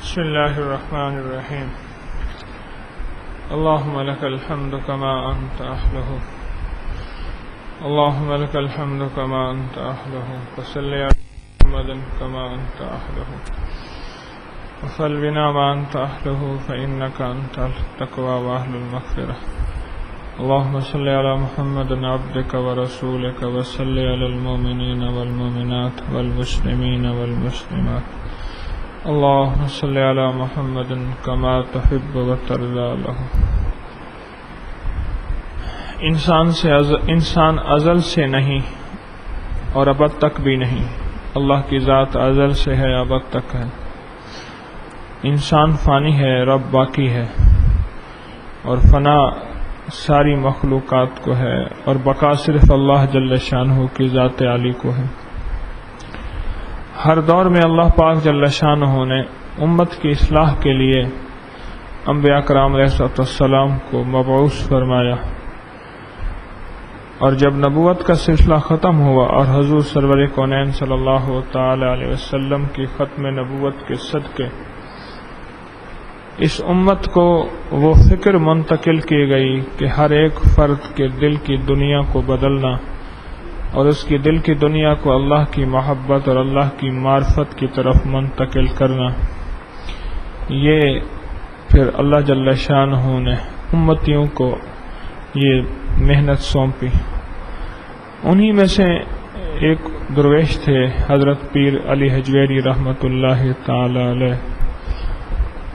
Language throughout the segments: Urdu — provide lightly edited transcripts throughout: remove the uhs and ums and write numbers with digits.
بسم الله الرحمن الرحيم. اللهم لك الحمد كما أنت أهله، اللهم لك الحمد كما أنت أهله، وصل على محمد كما أنت أهله، وفعل بنا ما أنت أهله، فإنك أنت التقوى وأهل المغفرة. اللهم صل على محمد عبدك ورسولك، وصل على المؤمنين والمؤمنات والمسلمين والمسلمات. اللهم صل على محمد كما تحب وترضى له. انسان ازل سے نہیں اور ابد تک بھی نہیں، اللہ کی ذات ازل سے ہے، ابد تک ہے. انسان فانی ہے، رب باقی ہے، اور فنا ساری مخلوقات کو ہے، اور بقا صرف اللہ جل شانہ کی ذات عالی کو ہے. ہر دور میں اللہ پاک جل شانہ نے امت کی اصلاح کے لیے انبیاء کرام علیہ السلام کو مبعوث فرمایا، اور جب نبوت کا سلسلہ ختم ہوا اور حضور سرور کونین صلی اللہ تعالی علیہ وسلم کی ختم نبوت کے صدقے اس امت کو وہ فکر منتقل کی گئی کہ ہر ایک فرد کے دل کی دنیا کو بدلنا اور اس کی دل کی دنیا کو اللہ کی محبت اور اللہ کی معرفت کی طرف منتقل کرنا، یہ پھر اللہ جل شانہ نے امتیوں کو یہ محنت سونپی. انہی میں سے ایک درویش تھے حضرت پیر علی حجویری رحمۃ اللہ تعالی علیہ.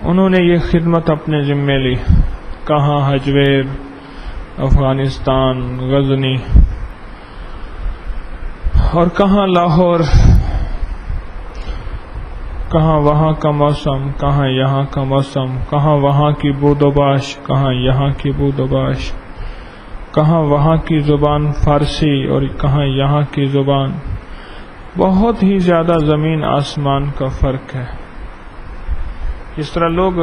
انہوں نے یہ خدمت اپنے ذمے لی. کہاں حجویر، افغانستان، غزنی، اور کہاں لاہور، کہاں وہاں کا موسم، کہاں یہاں کا موسم، کہاں وہاں کی بود و باش، کہاں یہاں کی بود و باش، کہاں وہاں کی زبان فارسی اور کہاں یہاں کی زبان. بہت ہی زیادہ زمین آسمان کا فرق ہے. جس طرح لوگ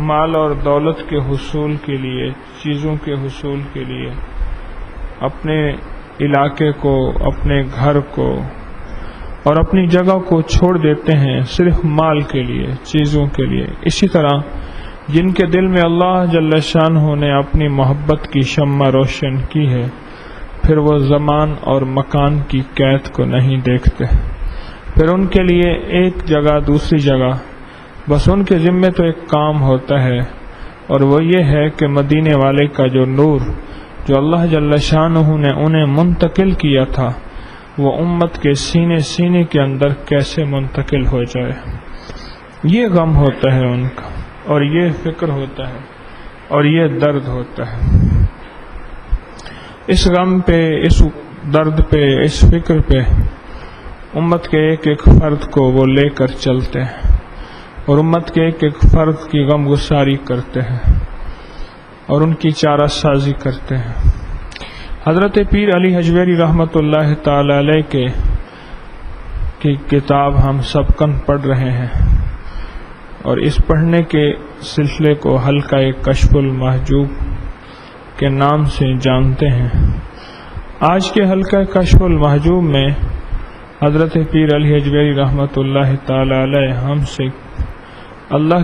مال اور دولت کے حصول کے لیے، چیزوں کے حصول کے لیے اپنے علاقے کو، اپنے گھر کو اور اپنی جگہ کو چھوڑ دیتے ہیں صرف مال کے لیے، چیزوں کے لیے، اسی طرح جن کے دل میں اللہ جل شانہ نے اپنی محبت کی شمع روشن کی ہے، پھر وہ زمان اور مکان کی قید کو نہیں دیکھتے. پھر ان کے لیے ایک جگہ دوسری جگہ، بس ان کے ذمے تو ایک کام ہوتا ہے، اور وہ یہ ہے کہ مدینے والے کا جو نور جو اللہ جل شانہ نے انہیں منتقل کیا تھا، وہ امت کے سینے سینے کے اندر کیسے منتقل ہو جائے. یہ غم ہوتا ہے ان کا، اور یہ فکر ہوتا ہے، اور یہ درد ہوتا ہے. اس غم پہ، اس درد پہ، اس فکر پہ امت کے ایک ایک فرد کو وہ لے کر چلتے ہیں، اور امت کے ایک ایک فرد کی غم گساری کرتے ہیں اور ان کی چارہ سازی کرتے ہیں. حضرت پیر علی حجویری رحمۃ اللہ تعالی علیہ کی کتاب ہم سب کن پڑھ رہے ہیں، اور اس پڑھنے کے سلسلے کو حلقہ کشف المحجوب کے نام سے جانتے ہیں. آج کے حلقہ کشف المحجوب میں حضرت پیر علی حجویری رحمۃ اللہ تعالی علیہ ہمیں اللہ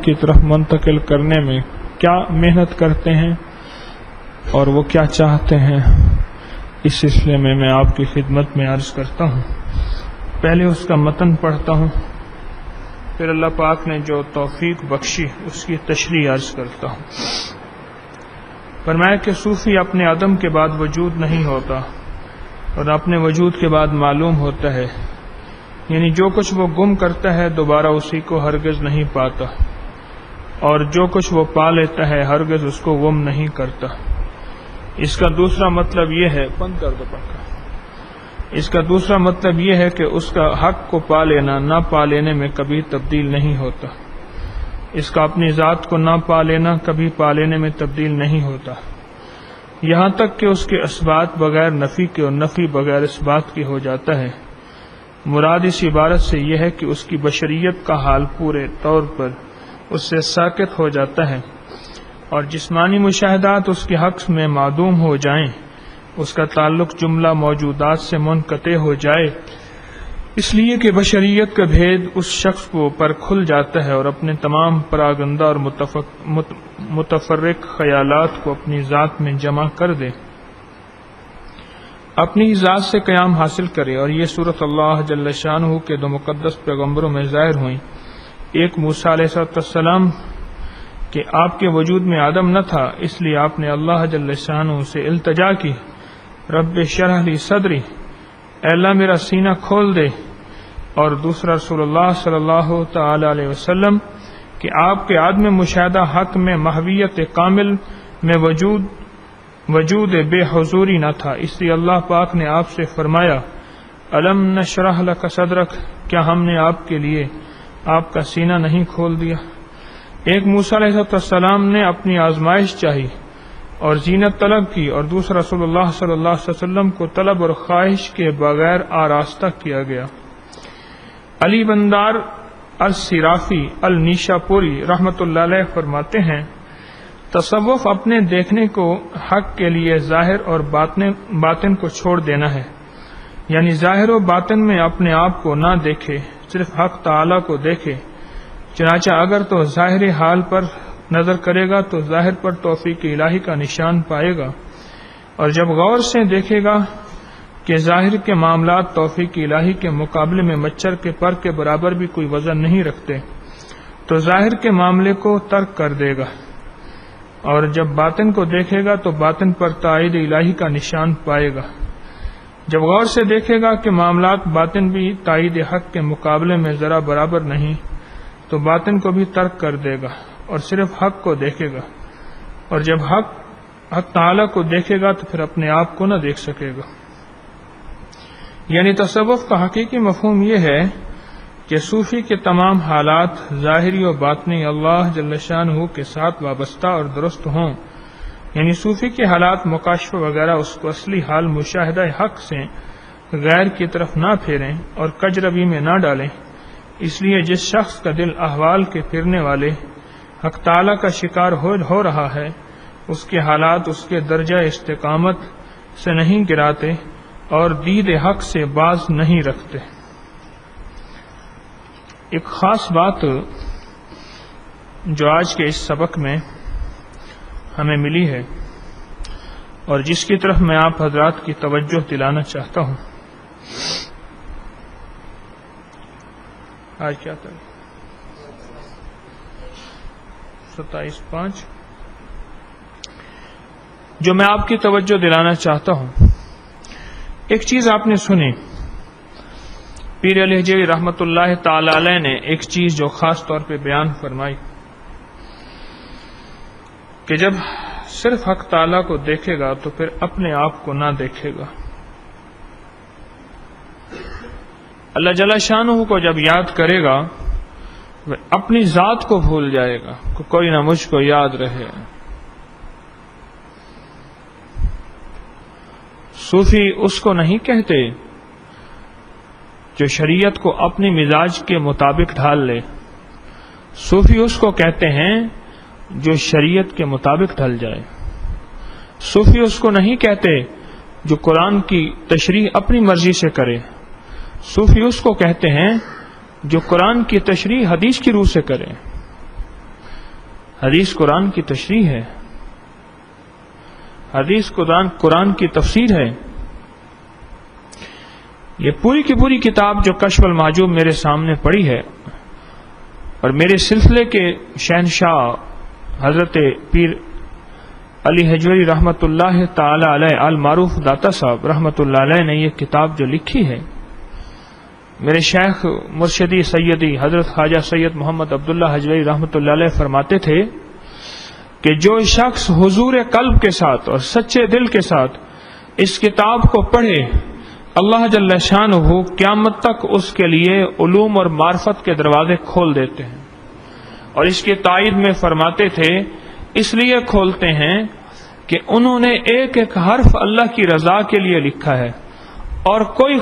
کی طرف منتقل کرنے میں کیا محنت کرتے ہیں اور وہ کیا چاہتے ہیں، اس سلسلے میں میں آپ کی خدمت میں عرض کرتا ہوں. پہلے اس کا متن پڑھتا ہوں، پھر اللہ پاک نے جو توفیق بخشی اس کی تشریح عرض کرتا ہوں. فرمایا کہ صوفی اپنے عدم کے بعد وجود نہیں ہوتا، اور اپنے وجود کے بعد معلوم ہوتا ہے. یعنی جو کچھ وہ گم کرتا ہے دوبارہ اسی کو ہرگز نہیں پاتا، اور جو کچھ وہ پا لیتا ہے ہرگز اس کو گم نہیں کرتا. اس کا دوسرا مطلب یہ ہے کہ اس کا حق کو پا لینا نہ پا لینے میں کبھی تبدیل نہیں ہوتا. اس کا اپنی ذات کو نہ پا لینا کبھی پا لینے میں تبدیل نہیں ہوتا، یہاں تک کہ اس کے اثبات بغیر نفی کے اور نفی بغیر اثبات کے ہو جاتا ہے. مراد اس عبارت سے یہ ہے کہ اس کی بشریت کا حال پورے طور پر اس سے ساقط ہو جاتا ہے، اور جسمانی مشاہدات اس کے حق میں معدوم ہو جائیں، اس کا تعلق جملہ موجودات سے منقطع ہو جائے، اس لیے کہ بشریت کا بھید اس شخص کو پر کھل جاتا ہے اور اپنے تمام پراگندہ اور متفرق خیالات کو اپنی ذات میں جمع کر دے، اپنی ذات سے قیام حاصل کرے۔ اور یہ صورت اللہ جل شانہ کے دو مقدس پیغمبروں میں ظاہر ہوئی، ایک موسیٰ علیہ السلام کہ آپ کے وجود میں آدم نہ تھا، اس لیے آپ نے اللہ جل شانہ سے التجا کی، رب اشرح لی صدری، اے اللہ میرا سینہ کھول دے۔ اور دوسرا رسول اللہ صلی اللہ تعالی علیہ وسلم کہ آپ کے عدم مشاہدہ حق میں محویت کامل میں وجود بے حضوری نہ تھا، اس لیے اللہ پاک نے آپ سے فرمایا الم نشرح لک صدرک، کیا ہم نے آپ کے لیے آپ کا سینہ نہیں کھول دیا۔ ایک موسیٰ علیہ السلام نے اپنی آزمائش چاہی اور زینت طلب کی، اور دوسرا رسول اللہ صلی اللہ علیہ وسلم کو طلب اور خواہش کے بغیر آراستہ کیا گیا۔ علی بندار الصرافی النیشا پوری رحمۃ اللہ علیہ فرماتے ہیں، تصوف اپنے دیکھنے کو حق کے لیے ظاہر اور باطن کو چھوڑ دینا ہے، یعنی ظاہر و باطن میں اپنے آپ کو نہ دیکھے، صرف حق تعالی کو دیکھے۔ چنانچہ اگر تو ظاہر حال پر نظر کرے گا تو ظاہر پر توفیق الہی کا نشان پائے گا، اور جب غور سے دیکھے گا کہ ظاہر کے معاملات توفیق الہی کے مقابلے میں مچھر کے پر کے برابر بھی کوئی وزن نہیں رکھتے، تو ظاہر کے معاملے کو ترک کر دے گا، اور جب باطن کو دیکھے گا تو باطن پر تائید الہی کا نشان پائے گا۔ جب غور سے دیکھے گا کہ معاملات باطن بھی تائید حق کے مقابلے میں ذرا برابر نہیں، تو باطن کو بھی ترک کر دے گا اور صرف حق کو دیکھے گا، اور جب حق تعالی کو دیکھے گا تو پھر اپنے آپ کو نہ دیکھ سکے گا۔ یعنی تصوف کا حقیقی مفہوم یہ ہے کہ صوفی کے تمام حالات ظاہری و باطنی اللہ جل شانہ کے ساتھ وابستہ اور درست ہوں، یعنی صوفی کے حالات مکاشفہ وغیرہ اس کو اصلی حال مشاہدہ حق سے غیر کی طرف نہ پھیریں اور کجروی میں نہ ڈالیں۔ اس لیے جس شخص کا دل احوال کے پھرنے والے حق تعالی کا شکار ہو رہا ہے، اس کے حالات اس کے درجہ استقامت سے نہیں گراتے اور دید حق سے باز نہیں رکھتے۔ ایک خاص بات جو آج کے اس سبق میں ہمیں ملی ہے اور جس کی طرف میں آپ حضرات کی توجہ دلانا چاہتا ہوں، آج کیا تاریخ 27/5، جو میں آپ کی توجہ دلانا چاہتا ہوں، ایک چیز آپ نے سنی، پیر علی حجویری رحمۃ اللہ تعالی علیہ نے ایک چیز جو خاص طور پہ بیان فرمائی کہ جب صرف حق تعالی کو دیکھے گا تو پھر اپنے آپ کو نہ دیکھے گا۔ اللہ جل شانہ کو جب یاد کرے گا وہ اپنی ذات کو بھول جائے گا کہ کوئی نہ مجھ کو یاد رہے۔ صوفی اس کو نہیں کہتے جو شریعت کو اپنی مزاج کے مطابق ڈھال لے، صوفی اس کو کہتے ہیں جو شریعت کے مطابق ڈھل جائے۔ صوفی اس کو نہیں کہتے جو قرآن کی تشریح اپنی مرضی سے کرے، صوفی اس کو کہتے ہیں جو قرآن کی تشریح حدیث کی روح سے کرے۔ حدیث قرآن کی تشریح ہے، حدیث قرآن کی تفسیر ہے۔ یہ پوری کی پوری کتاب جو کشف المحجوب میرے سامنے پڑی ہے، اور میرے سلسلے کے شہنشاہ حضرت پیر علی حجویری رحمۃ اللہ تعالی علیہ المعروف داتا صاحب رحمۃ اللہ علیہ نے یہ کتاب جو لکھی ہے، میرے شیخ مرشدی سیدی حضرت خواجہ سید محمد عبداللہ حجویری رحمۃ اللہ علیہ فرماتے تھے کہ جو شخص حضور قلب کے ساتھ اور سچے دل کے ساتھ اس کتاب کو پڑھے، اللہ جل شانہ قیامت تک اس کے لیے علوم اور معرفت کے دروازے کھول دیتے ہیں۔ اور اس کی تائید میں فرماتے تھے اس لیے کھولتے ہیں کہ انہوں نے ایک ایک حرف اللہ کی رضا کے لیے لکھا ہے، اور کوئی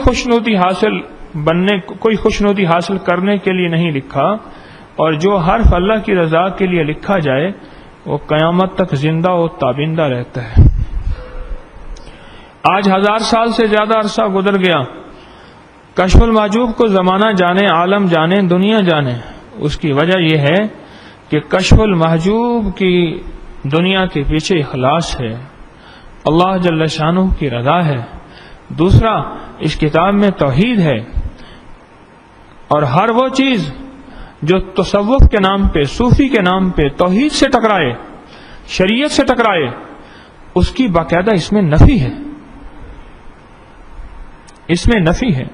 خوشنودی حاصل کرنے کے لیے نہیں لکھا، اور جو حرف اللہ کی رضا کے لیے لکھا جائے وہ قیامت تک زندہ و تابندہ رہتا ہے۔ آج 1000 سال سے زیادہ عرصہ گزر گیا، کشف المحجوب کو زمانہ جانے، عالم جانے، دنیا جانے، اس کی وجہ یہ ہے کہ کشف المحجوب کی دنیا کے پیچھے اخلاص ہے، اللہ جل شانہ کی رضا ہے۔ دوسرا، اس کتاب میں توحید ہے، اور ہر وہ چیز جو تصوف کے نام پہ، صوفی کے نام پہ توحید سے ٹکرائے، شریعت سے ٹکرائے، اس کی باقاعدہ اس میں نفی ہے، اس میں نفی ہے،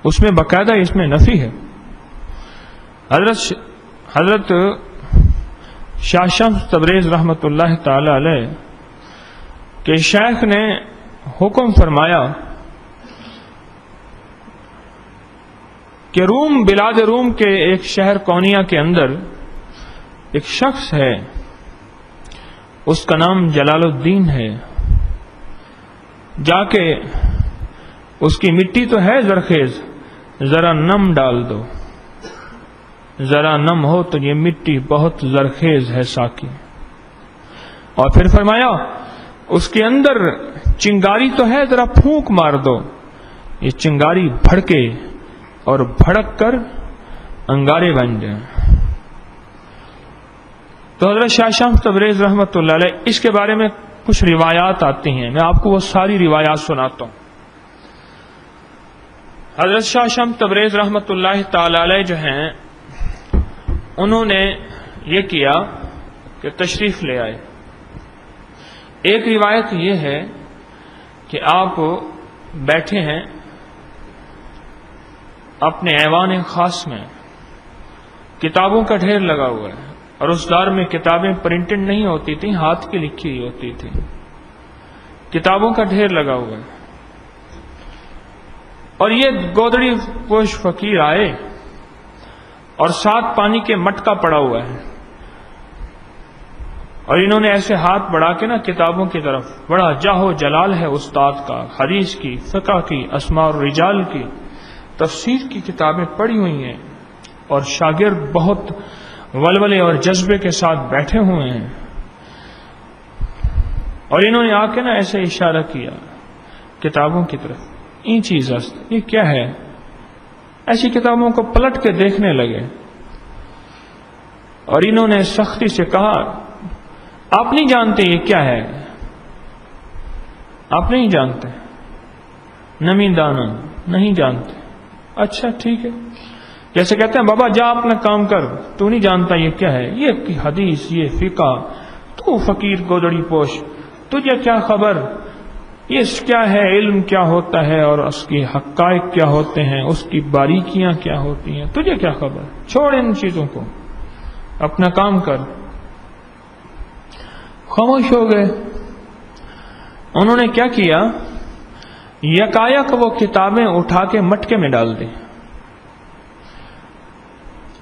اس میں باقاعدہ اس میں نفی ہے۔ حضرت شاہ شمس تبریز رحمۃ اللہ تعالی علیہ کے شیخ نے حکم فرمایا کہ روم، بلاد روم کے ایک شہر کونیا کے اندر ایک شخص ہے، اس کا نام جلال الدین ہے، جا کے اس کی مٹی تو ہے زرخیز، ذرا نم ڈال دو، ذرا نم ہو تو یہ مٹی بہت زرخیز ہے ساقی۔ اور پھر فرمایا اس کے اندر چنگاری تو ہے، ذرا پھونک مار دو، یہ چنگاری بھڑکے اور بھڑک کر انگارے بن جائیں۔ تو حضرت شاہ شمس تبریز رحمۃ اللہ علیہ اس کے بارے میں کچھ روایات آتی ہیں، میں آپ کو وہ ساری روایات سناتا ہوں۔ حضرت شاہ شمس تبریز رحمۃ اللہ تعالی علیہ جو ہیں، انہوں نے یہ کیا کہ تشریف لے آئے۔ ایک روایت یہ ہے کہ آپ بیٹھے ہیں اپنے ایوان خاص میں، کتابوں کا ڈھیر لگا ہوا ہے، اور اس دور میں کتابیں پرنٹڈ نہیں ہوتی تھیں، ہاتھ کی لکھی ہوئی ہوتی تھی، کتابوں کا ڈھیر لگا ہوا ہے۔ اور یہ گودڑی پوش فقیر آئے اور ساتھ پانی کے مٹکا پڑا ہوا ہے، اور انہوں نے ایسے ہاتھ بڑھا کے نا کتابوں کی طرف، بڑا جاہو جلال ہے استاد کا، حدیث کی، فقہ کی، اسماء الرجال کی، تفسیر کی کتابیں پڑھی ہوئی ہیں، اور شاگرد بہت ولولے اور جذبے کے ساتھ بیٹھے ہوئے ہیں۔ اور انہوں نے آ کے نا ایسے اشارہ کیا کتابوں کی طرف، این چیز است، یہ کیا ہے؟ ایسی کتابوں کو پلٹ کے دیکھنے لگے، اور انہوں نے سختی سے کہا آپ نہیں جانتے یہ کیا ہے، آپ نہیں جانتے، نمی دانا نہیں جانتے، اچھا ٹھیک ہے، جیسے کہتے ہیں بابا جا اپنا کام کر، تو نہیں جانتا یہ کیا ہے، یہ حدیث، یہ فقہ، تو فقیر گودڑی پوش، تجھے کیا خبر، یہ کیا ہے، علم کیا ہوتا ہے، اور اس کی حقائق کیا ہوتے ہیں، اس کی باریکیاں کیا ہوتی ہیں، تجھے کیا خبر، چھوڑ ان چیزوں کو، اپنا کام کر۔ خاموش ہو گئے۔ انہوں نے کیا کیا، یکایک وہ کتابیں اٹھا کے مٹکے میں ڈال دی۔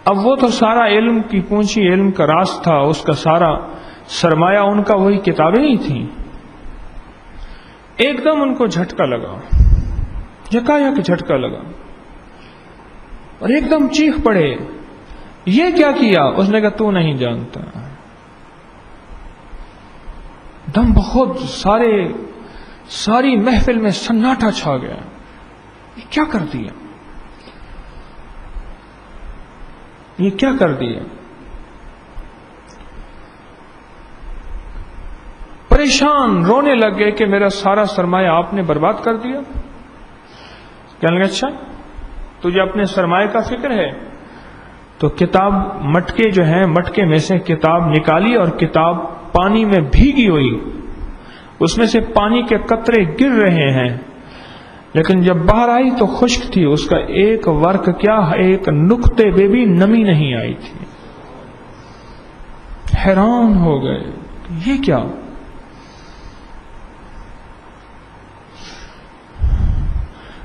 اب وہ تو سارا علم کی پونچھی، علم کا راز تھا، اس کا سارا سرمایہ ان کا وہی کتابیں ہی تھیں۔ ایک دم ان کو جھٹکا لگا، یکایک جھٹکا لگا، اور ایک دم چیخ پڑے، یہ کیا کیا؟ اس نے کہا تو نہیں جانتا۔ دم بہت ساری محفل میں سناٹا چھا گیا، یہ کیا کر دیا، یہ کیا کر دیا؟ پریشان رونے لگ گئے کہ میرا سارا سرمایہ آپ نے برباد کر دیا۔ کہنے لگے اچھا تجھے اپنے سرمایہ کا فکر ہے؟ تو کتاب مٹکے جو ہیں، مٹکے میں سے کتاب نکالی، اور کتاب پانی میں بھیگی ہوئی، اس میں سے پانی کے قطرے گر رہے ہیں، لیکن جب باہر آئی تو خشک تھی، اس کا ایک ورق کیا، ایک نقطے پہ بھی نمی نہیں آئی تھی۔ حیران ہو گئے، یہ کیا؟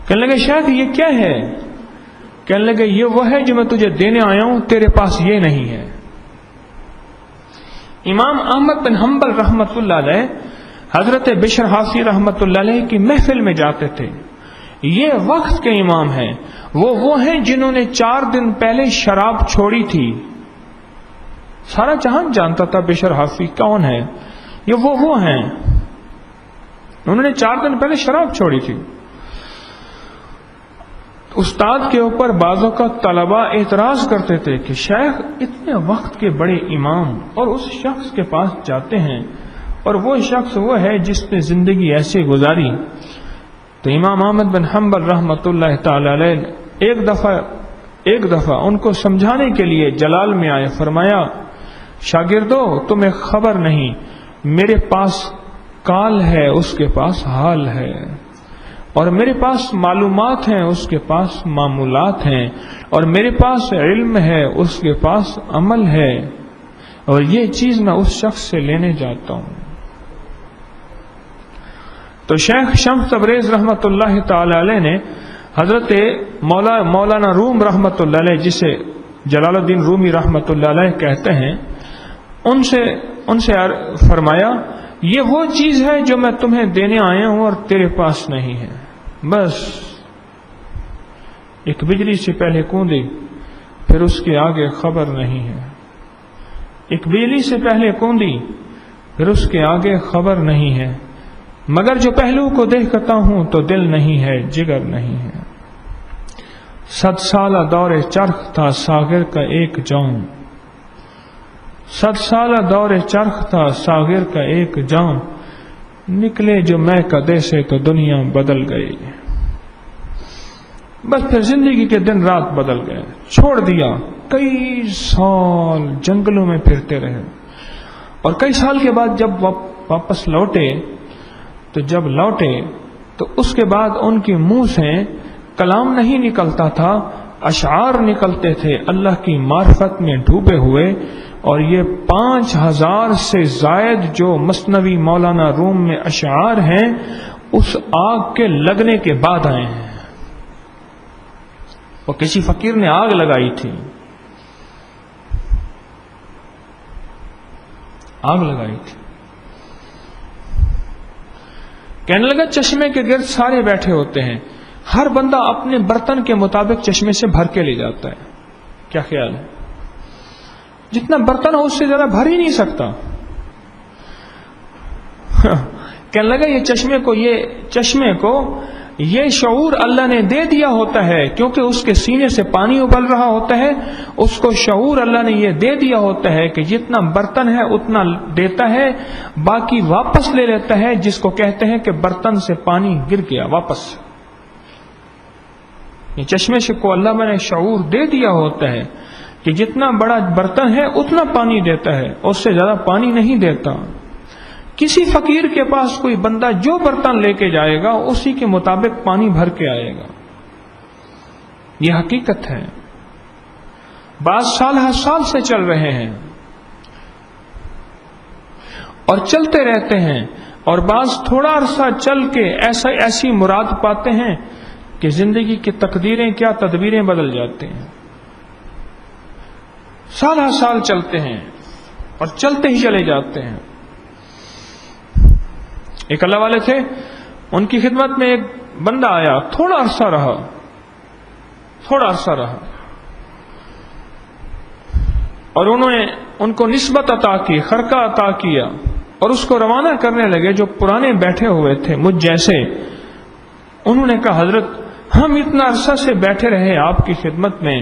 کہنے لگے شاید یہ کیا ہے؟ کہنے لگے یہ وہ ہے جو میں تجھے دینے آیا ہوں، تیرے پاس یہ نہیں ہے۔ امام احمد بن حنبل رحمت اللہ علیہ حضرت بشر حافی رحمت اللہ علیہ کی محفل میں جاتے تھے۔ یہ وقت کے امام ہیں، وہ ہیں جنہوں نے 4 دن پہلے شراب چھوڑی تھی۔ سارا جہان جانتا تھا بشر حافی کون ہے، یہ وہ ہیں، انہوں نے 4 دن پہلے شراب چھوڑی تھی۔ استاد کے اوپر بعض اوقات طلباء اعتراض کرتے تھے کہ شیخ اتنے وقت کے بڑے امام اور اس شخص کے پاس جاتے ہیں اور وہ شخص وہ ہے جس نے زندگی ایسے گزاری. تو امام احمد بن حنبل رحمۃ اللہ تعالی علیہ ایک دفعہ ان کو سمجھانے کے لیے جلال میں آئے. فرمایا شاگردو تمہیں خبر نہیں، میرے پاس کال ہے اس کے پاس حال ہے، اور میرے پاس معلومات ہیں اس کے پاس معمولات ہیں، اور میرے پاس علم ہے اس کے پاس عمل ہے، اور یہ چیز میں اس شخص سے لینے جاتا ہوں. تو شیخ شمس تبریز رحمۃ اللہ تعالی علیہ نے حضرت مولانا روم رحمۃ اللہ علیہ، جسے جلال الدین رومی رحمۃ اللہ علیہ کہتے ہیں، ان سے فرمایا یہ وہ چیز ہے جو میں تمہیں دینے آیا ہوں اور تیرے پاس نہیں ہے. بس ایک بجلی سے پہلے کوندی، پھر اس کے آگے خبر نہیں ہے. ایک بجلی سے پہلے کوندی، پھر اس کے آگے خبر نہیں ہے. مگر جو پہلو کو دیکھتا ہوں تو دل نہیں ہے، جگر نہیں ہے. 100 سالہ دور چرخ تھا ساغر کا ایک جام، 100 سالہ دور چرخ تھا ساغر کا ایک جام. نکلے جو میں کدے سے تو دنیا بدل گئی. بس پھر زندگی کے دن رات بدل گئے، چھوڑ دیا. کئی سال جنگلوں میں پھرتے رہے، اور کئی سال کے بعد جب واپس لوٹے تو اس کے بعد ان کے منہ سے کلام نہیں نکلتا تھا، اشعار نکلتے تھے اللہ کی معرفت میں ڈوبے ہوئے. اور یہ 5000 سے زائد جو مثنوی مولانا روم میں اشعار ہیں اس آگ کے لگنے کے بعد آئے ہیں. وہ کسی فقیر نے آگ لگائی تھی، کہنے لگا چشمے کے گرد سارے بیٹھے ہوتے ہیں، ہر بندہ اپنے برتن کے مطابق چشمے سے بھر کے لے جاتا ہے. کیا خیال ہے؟ جتنا برتن ہو اس سے ذرا بھر ہی نہیں سکتا. کہنے لگا یہ چشمے کو یہ شعور اللہ نے دے دیا ہوتا ہے، کیونکہ اس کے سینے سے پانی ابل رہا ہوتا ہے. اس کو شعور اللہ نے یہ دے دیا ہوتا ہے کہ جتنا برتن ہے اتنا دیتا ہے، باقی واپس لے لیتا ہے، جس کو کہتے ہیں کہ برتن سے پانی گر گیا واپس. یہ چشمے سے کو اللہ نے شعور دے دیا ہوتا ہے کہ جتنا بڑا برتن ہے اتنا پانی دیتا ہے، اس سے زیادہ پانی نہیں دیتا. کسی فقیر کے پاس کوئی بندہ جو برتن لے کے جائے گا اسی کے مطابق پانی بھر کے آئے گا. یہ حقیقت ہے. بعض سال سے چل رہے ہیں اور چلتے رہتے ہیں، اور بعض تھوڑا عرصہ چل کے ایسی مراد پاتے ہیں کہ زندگی کی تقدیریں کیا تدبیریں بدل جاتے ہیں. سال چلتے ہیں اور چلتے ہی چلے جاتے ہیں. ایک اللہ والے تھے، ان کی خدمت میں ایک بندہ آیا، تھوڑا عرصہ رہا اور انہوں نے ان کو نسبت عطا کی، خرقہ عطا کیا، اور اس کو روانہ کرنے لگے. جو پرانے بیٹھے ہوئے تھے مجھ جیسے، انہوں نے کہا حضرت ہم اتنا عرصہ سے بیٹھے رہے آپ کی خدمت میں،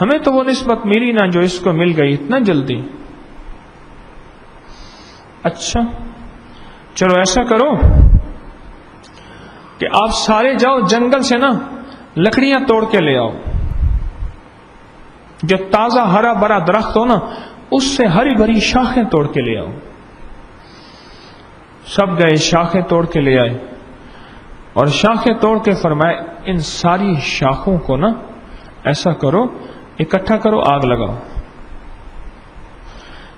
ہمیں تو وہ نسبت ملی نہ جو اس کو مل گئی اتنا جلدی. اچھا چلو ایسا کرو کہ آپ سارے جاؤ جنگل سے نا لکڑیاں توڑ کے لے آؤ. جو تازہ ہرا بھرا درخت ہو نا اس سے ہری بھری شاخیں توڑ کے لے آؤ. سب گئے شاخیں توڑ کے لے آئے، اور شاخیں توڑ کے فرمائے ان ساری شاخوں کو نا ایسا کرو، اکٹھا کرو، آگ لگاؤ.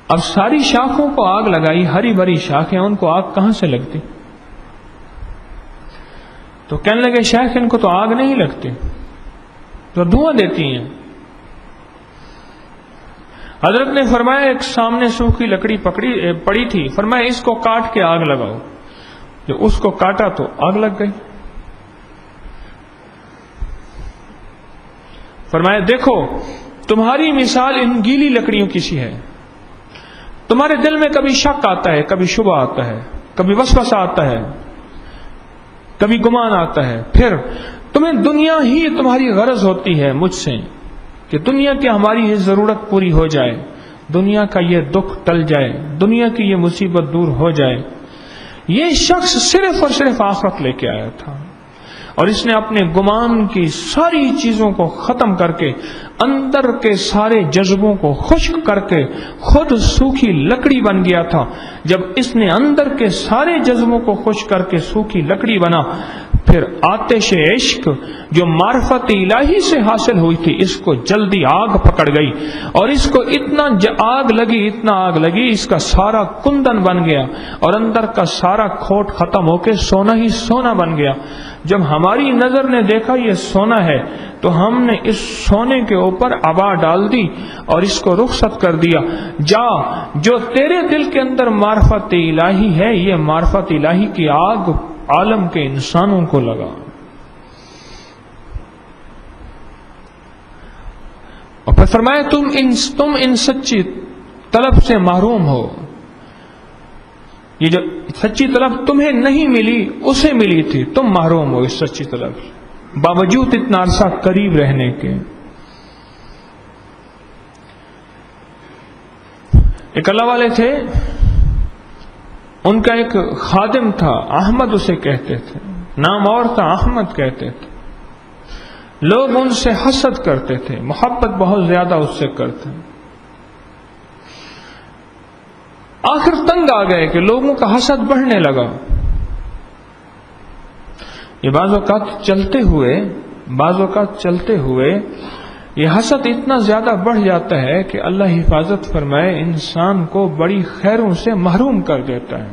اب ساری شاخوں کو آگ لگائی، ہری بھری شاخیں، ان کو آگ کہاں سے لگتی؟ تو کہنے لگے شیخ ان کو تو آگ نہیں لگتی، تو دھواں دیتی ہیں. حضرت نے فرمایا ایک سامنے سوکھی لکڑی پڑی تھی، فرمایا اس کو کاٹ کے آگ لگاؤ. جو اس کو کاٹا تو آگ لگ گئی. فرمایا دیکھو تمہاری مثال ان گیلی لکڑیوں کی سی ہے. تمہارے دل میں کبھی شک آتا ہے، کبھی شبہ آتا ہے، کبھی وسوسہ آتا ہے، کبھی گمان آتا ہے، پھر تمہیں دنیا ہی تمہاری غرض ہوتی ہے مجھ سے کہ دنیا کی ہماری یہ ضرورت پوری ہو جائے، دنیا کا یہ دکھ ٹل جائے، دنیا کی یہ مصیبت دور ہو جائے. یہ شخص صرف اور صرف آخرت لے کے آیا تھا، اور اس نے اپنے گمان کی ساری چیزوں کو ختم کر کے، اندر کے سارے جذبوں کو خشک کر کے خود سوکھی لکڑی بن گیا تھا. جب اس نے اندر کے سارے جذبوں کو خشک کر کے سوکھی لکڑی بنا، پھر آتش عشق جو معرفت الہی سے حاصل ہوئی تھی، اس کو جلدی آگ پکڑ گئی، اور اس کو اتنا آگ لگی اس کا سارا کندن بن گیا، اور اندر کا سارا کھوٹ ختم ہو کے سونا ہی سونا بن گیا. جب ہماری نظر نے دیکھا یہ سونا ہے تو ہم نے اس سونے کے اوپر عبا ڈال دی اور اس کو رخصت کر دیا. جا، جو تیرے دل کے اندر معرفت الہی ہے، یہ معرفت الہی کی آگ عالم کے انسانوں کو لگا. اور پھر فرمایا تم ان سچی طلب سے محروم ہو. یہ جو سچی طلب تمہیں نہیں ملی اسے ملی تھی، تم محروم ہو اس سچی طلب باوجود اتنا عرصہ قریب رہنے کے. ایک اللہ والے تھے، ان کا ایک خادم تھا، احمد اسے کہتے تھے، نام اور تھا، احمد کہتے تھے. لوگ ان سے حسد کرتے تھے، محبت بہت زیادہ اس سے کرتے. آخر تنگ آ گئے کہ لوگوں کا حسد بڑھنے لگا. یہ بعض اوقات چلتے ہوئے یہ حسد اتنا زیادہ بڑھ جاتا ہے کہ اللہ حفاظت فرمائے انسان کو بڑی خیروں سے محروم کر دیتا ہے،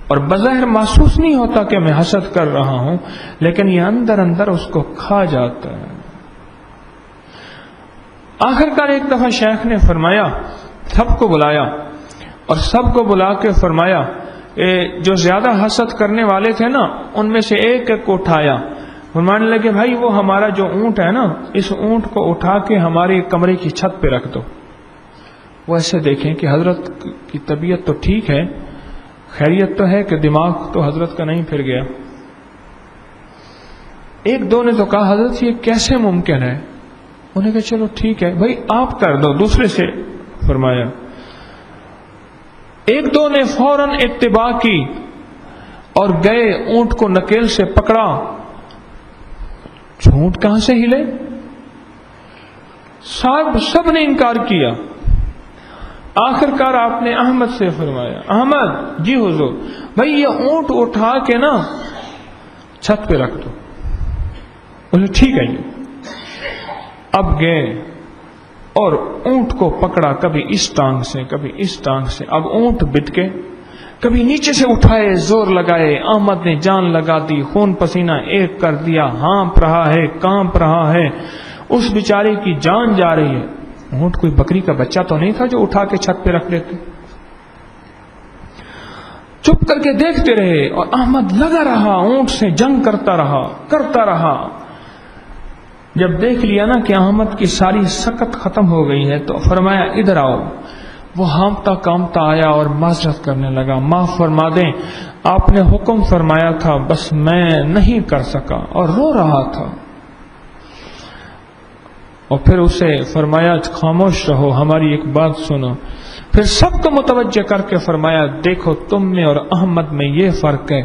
اور بظاہر محسوس نہیں ہوتا کہ میں حسد کر رہا ہوں، لیکن یہ اندر اندر اس کو کھا جاتا ہے. آخرکار ایک دفعہ شیخ نے فرمایا، سب کو بلایا اور سب کو بلا کے فرمایا جو زیادہ حسد کرنے والے تھے نا، ان میں سے ایک ایک کو اٹھایا. فرمانے لگے بھائی وہ ہمارا جو اونٹ ہے نا، اس اونٹ کو اٹھا کے ہمارے کمرے کی چھت پہ رکھ دو. وہ ایسے دیکھیں کہ حضرت کی طبیعت تو ٹھیک ہے، خیریت تو ہے، کہ دماغ تو حضرت کا نہیں پھر گیا. ایک دو نے تو کہا حضرت یہ کیسے ممکن ہے؟ انہوں نے کہا چلو ٹھیک ہے بھائی آپ کر دو. دوسرے سے فرمایا. ایک دو نے فوراً اتباع کی اور گئے، اونٹ کو نکیل سے پکڑا. اونٹ کہاں سے ہلے؟ سب نے انکار کیا. آخرکار آپ نے احمد سے فرمایا، احمد جی حضور، بھائی یہ اونٹ اٹھا کے نا چھت پہ رکھ دو. بولے ٹھیک ہے جی. اب گئے اور اونٹ کو پکڑا، کبھی اس ٹانگ سے کبھی اس ٹانگ سے. اب اونٹ بت کے کبھی نیچے سے اٹھائے، زور لگائے. احمد نے جان لگا دی، خون پسینہ ایک کر دیا، ہانپ رہا ہے، کانپ رہا ہے، اس بیچارے کی جان جا رہی ہے. اونٹ کوئی بکری کا بچہ تو نہیں تھا جو اٹھا کے چھت پہ رکھ لیتے. چپ کر کے دیکھتے رہے اور احمد لگا رہا، اونٹ سے جنگ کرتا رہا. جب دیکھ لیا نا کہ احمد کی ساری سکت ختم ہو گئی ہے تو فرمایا ادھر آؤ. وہ ہانپتا کامتا آیا اور معذرت کرنے لگا، معاف فرما دیں، آپ نے حکم فرمایا تھا بس میں نہیں کر سکا، اور رو رہا تھا. اور پھر اسے فرمایا خاموش رہو، ہماری ایک بات سنو. پھر سب کو متوجہ کر کے فرمایا دیکھو تم میں اور احمد میں یہ فرق ہے.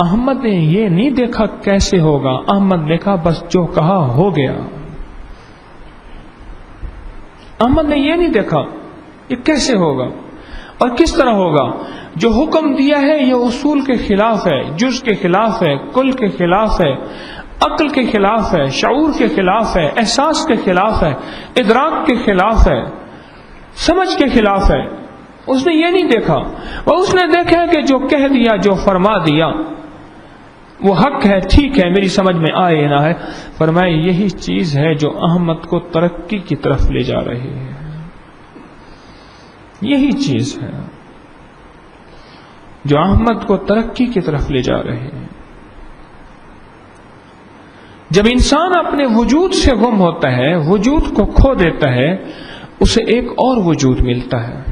احمد نے یہ نہیں دیکھا کیسے ہوگا، احمد نے کہا بس جو کہا ہو گیا. احمد نے یہ نہیں دیکھا یہ کیسے ہوگا اور کس طرح ہوگا. جو حکم دیا ہے یہ اصول کے خلاف ہے، جز کے خلاف ہے، کل کے خلاف ہے، عقل کے خلاف ہے، شعور کے خلاف ہے، احساس کے خلاف ہے، ادراک کے خلاف ہے، سمجھ کے خلاف ہے. اس نے یہ نہیں دیکھا، اور اس نے دیکھا کہ جو کہہ دیا، جو فرما دیا وہ حق ہے، ٹھیک ہے، میری سمجھ میں آئے نہ ہے. فرمائے یہی چیز ہے جو احمد کو ترقی کی طرف لے جا رہی ہے. یہی چیز ہے جو احمد کو ترقی کی طرف لے جا رہے ہیں. جب انسان اپنے وجود سے گم ہوتا ہے، وجود کو کھو دیتا ہے، اسے ایک اور وجود ملتا ہے.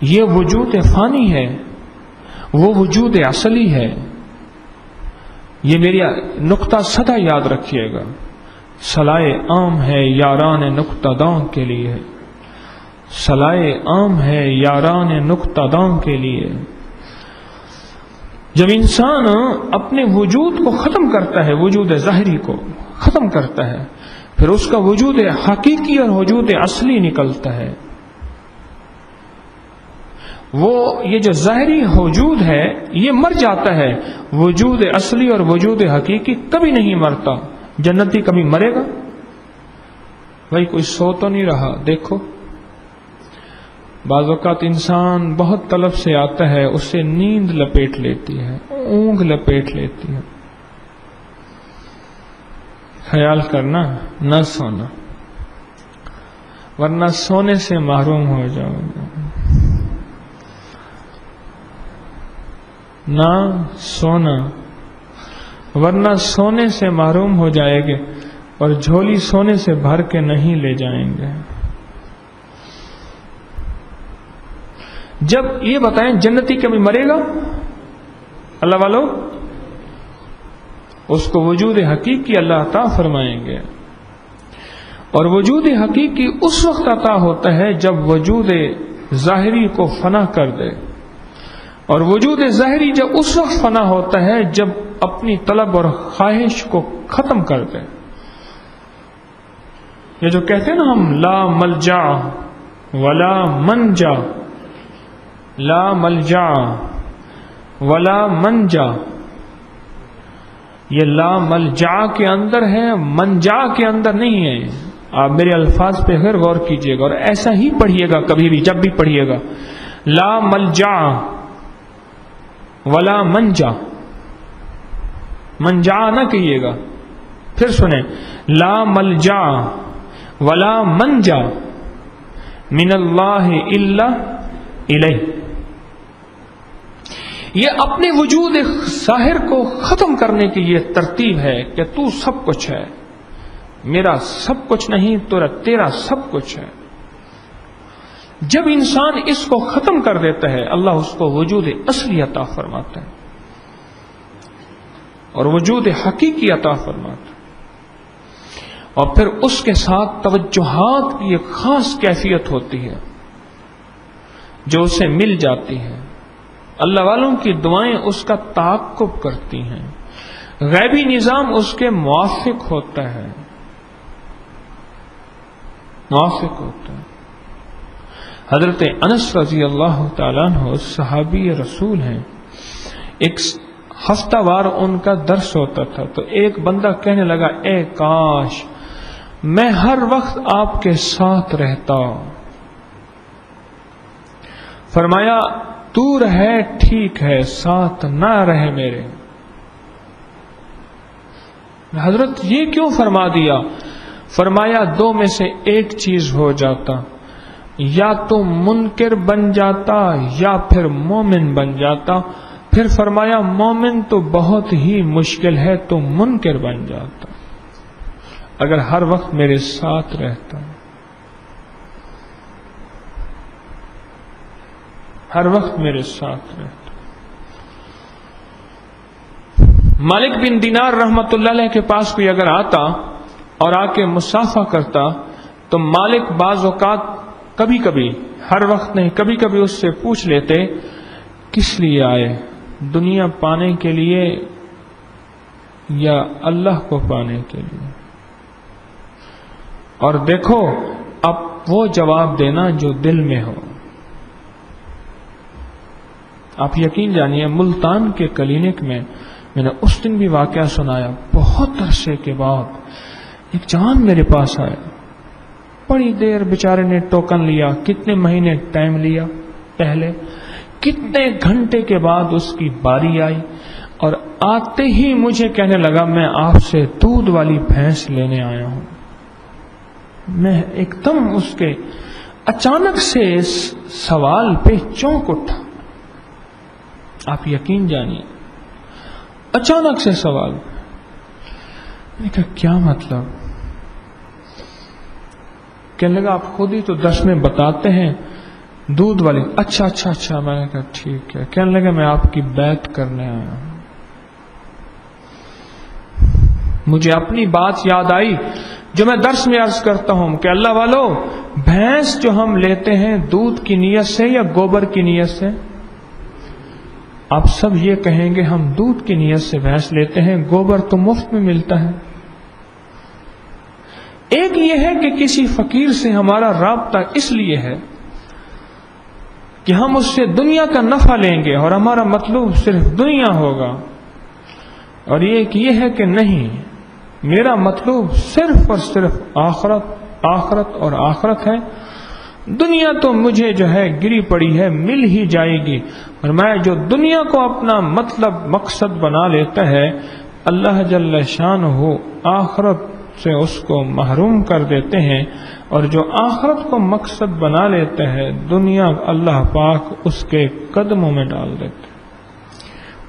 یہ وجود فانی ہے، وہ وجود اصلی ہے. یہ میری نقطہ سدا یاد رکھیے گا، صلائے عام ہے یاران نقطہ داں کے لیے، صلائے عام ہے یاران نقطہ داں کے لیے۔ جب انسان اپنے وجود کو ختم کرتا ہے، وجود ظاہری کو ختم کرتا ہے، پھر اس کا وجود حقیقی اور وجود اصلی نکلتا ہے۔ یہ جو ظاہری وجود ہے یہ مر جاتا ہے، وجود اصلی اور وجود حقیقی کبھی نہیں مرتا۔ جنتی کبھی مرے گا؟ بھائی کوئی سو تو نہیں رہا؟ دیکھو بعض اوقات انسان بہت طلب سے آتا ہے، اسے نیند لپیٹ لیتی ہے، اونگ لپیٹ لیتی ہے۔ خیال کرنا نہ سونا، ورنہ سونے سے محروم ہو جاؤ گے۔ نہ سونا، ورنہ سونے سے محروم ہو جائے گے، اور جھولی سونے سے بھر کے نہیں لے جائیں گے۔ جب یہ بتائیں جنتی کبھی مرے گا؟ اللہ والو، اس کو وجود حقیقی اللہ عطا فرمائیں گے، اور وجود حقیقی اس وقت عطا ہوتا ہے جب وجود ظاہری کو فنا کر دے، اور وجود ظاہری جب اس وقت فنا ہوتا ہے جب اپنی طلب اور خواہش کو ختم کر دے۔ یہ جو کہتے ہیں نا ہم لا ملجا ولا منجا، لا ملجا ولا منجا، یہ لا ملجا کے اندر ہے، منجا کے اندر نہیں ہے۔ آپ میرے الفاظ پہ غیر غور کیجئے گا اور ایسا ہی پڑھیے گا، کبھی بھی جب بھی پڑھیے گا، لا ملجا ولا منجا، منجا نہ کہیے گا۔ پھر سنیں، لا ملجا ولا منجا من اللہ الا الیہ۔ یہ اپنے وجود ظاہر کو ختم کرنے کی یہ ترتیب ہے کہ تو سب کچھ ہے، میرا سب کچھ نہیں، تیرا سب کچھ ہے۔ جب انسان اس کو ختم کر دیتا ہے، اللہ اس کو وجود اصلی عطا فرماتا ہے اور وجود حقیقی عطا فرماتا ہے، اور پھر اس کے ساتھ توجہات کی ایک خاص کیفیت ہوتی ہے جو اسے مل جاتی ہے۔ اللہ والوں کی دعائیں اس کا تعاقب کرتی ہیں، غیبی نظام اس کے موافق ہوتا ہے، موافق ہوتا ہے۔ حضرت انس رضی اللہ تعالیٰ عنہ صحابی رسول ہیں، ایک ہفتہ وار ان کا درس ہوتا تھا، تو ایک بندہ کہنے لگا اے کاش میں ہر وقت آپ کے ساتھ رہتا۔ فرمایا دور ہے ٹھیک ہے، ساتھ نہ رہے میرے۔ حضرت یہ کیوں فرما دیا؟ فرمایا دو میں سے ایک چیز ہو جاتا، یا تو منکر بن جاتا یا پھر مومن بن جاتا۔ پھر فرمایا مومن تو بہت ہی مشکل ہے، تو منکر بن جاتا اگر ہر وقت میرے ساتھ رہتا، ہر وقت میرے ساتھ رہتا۔ مالک بن دینار رحمت اللہ علیہ کے پاس کوئی اگر آتا اور آ کے مصافحہ کرتا تو مالک بعض اوقات کبھی کبھی، ہر وقت نہیں، کبھی کبھی اس سے پوچھ لیتے کس لیے آئے، دنیا پانے کے لیے یا اللہ کو پانے کے لیے؟ اور دیکھو اب وہ جواب دینا جو دل میں ہو۔ آپ یقین جانیے ملتان کے کلینک میں نے اس دن بھی واقعہ سنایا، بہت عرصے کے بعد ایک جوان میرے پاس آیا، بڑی دیر بیچارے نے ٹوکن لیا، کتنے مہینے ٹائم لیا پہلے، کتنے گھنٹے کے بعد اس کی باری آئی، اور آتے ہی مجھے کہنے لگا میں آپ سے دودھ والی بھینس لینے آیا ہوں۔ میں ایک دم اس کے اچانک سے اس سوال پہ چونک اٹھا۔ آپ یقین جانیے اچانک سے سوال، میں نے کہا کیا مطلب؟ کہنے لگا آپ خود ہی تو درس میں بتاتے ہیں دودھ والی۔ اچھا میں نے کہا ٹھیک ہے۔ کہنے لگا میں آپ کی بیعت کرنے آیا ہوں۔ مجھے اپنی بات یاد آئی جو میں درس میں عرض کرتا ہوں کہ اللہ والو، بھینس جو ہم لیتے ہیں دودھ کی نیت سے یا گوبر کی نیت سے؟ آپ سب یہ کہیں گے ہم دودھ کی نیت سے بھینس لیتے ہیں، گوبر تو مفت میں ملتا ہے۔ ایک یہ ہے کہ کسی فقیر سے ہمارا رابطہ اس لیے ہے کہ ہم اس سے دنیا کا نفع لیں گے اور ہمارا مطلوب صرف دنیا ہوگا، اور ایک یہ ہے کہ نہیں، میرا مطلوب صرف اور صرف آخرت اور آخرت ہے۔ دنیا تو مجھے جو ہے گری پڑی ہے، مل ہی جائے گی، اور میں جو دنیا کو اپنا مطلب مقصد بنا لیتا ہے، اللہ جل شانہ آخرت سے اس کو محروم کر دیتے ہیں، اور جو آخرت کو مقصد بنا لیتا ہے دنیا اللہ پاک اس کے قدموں میں ڈال دیتے ہیں۔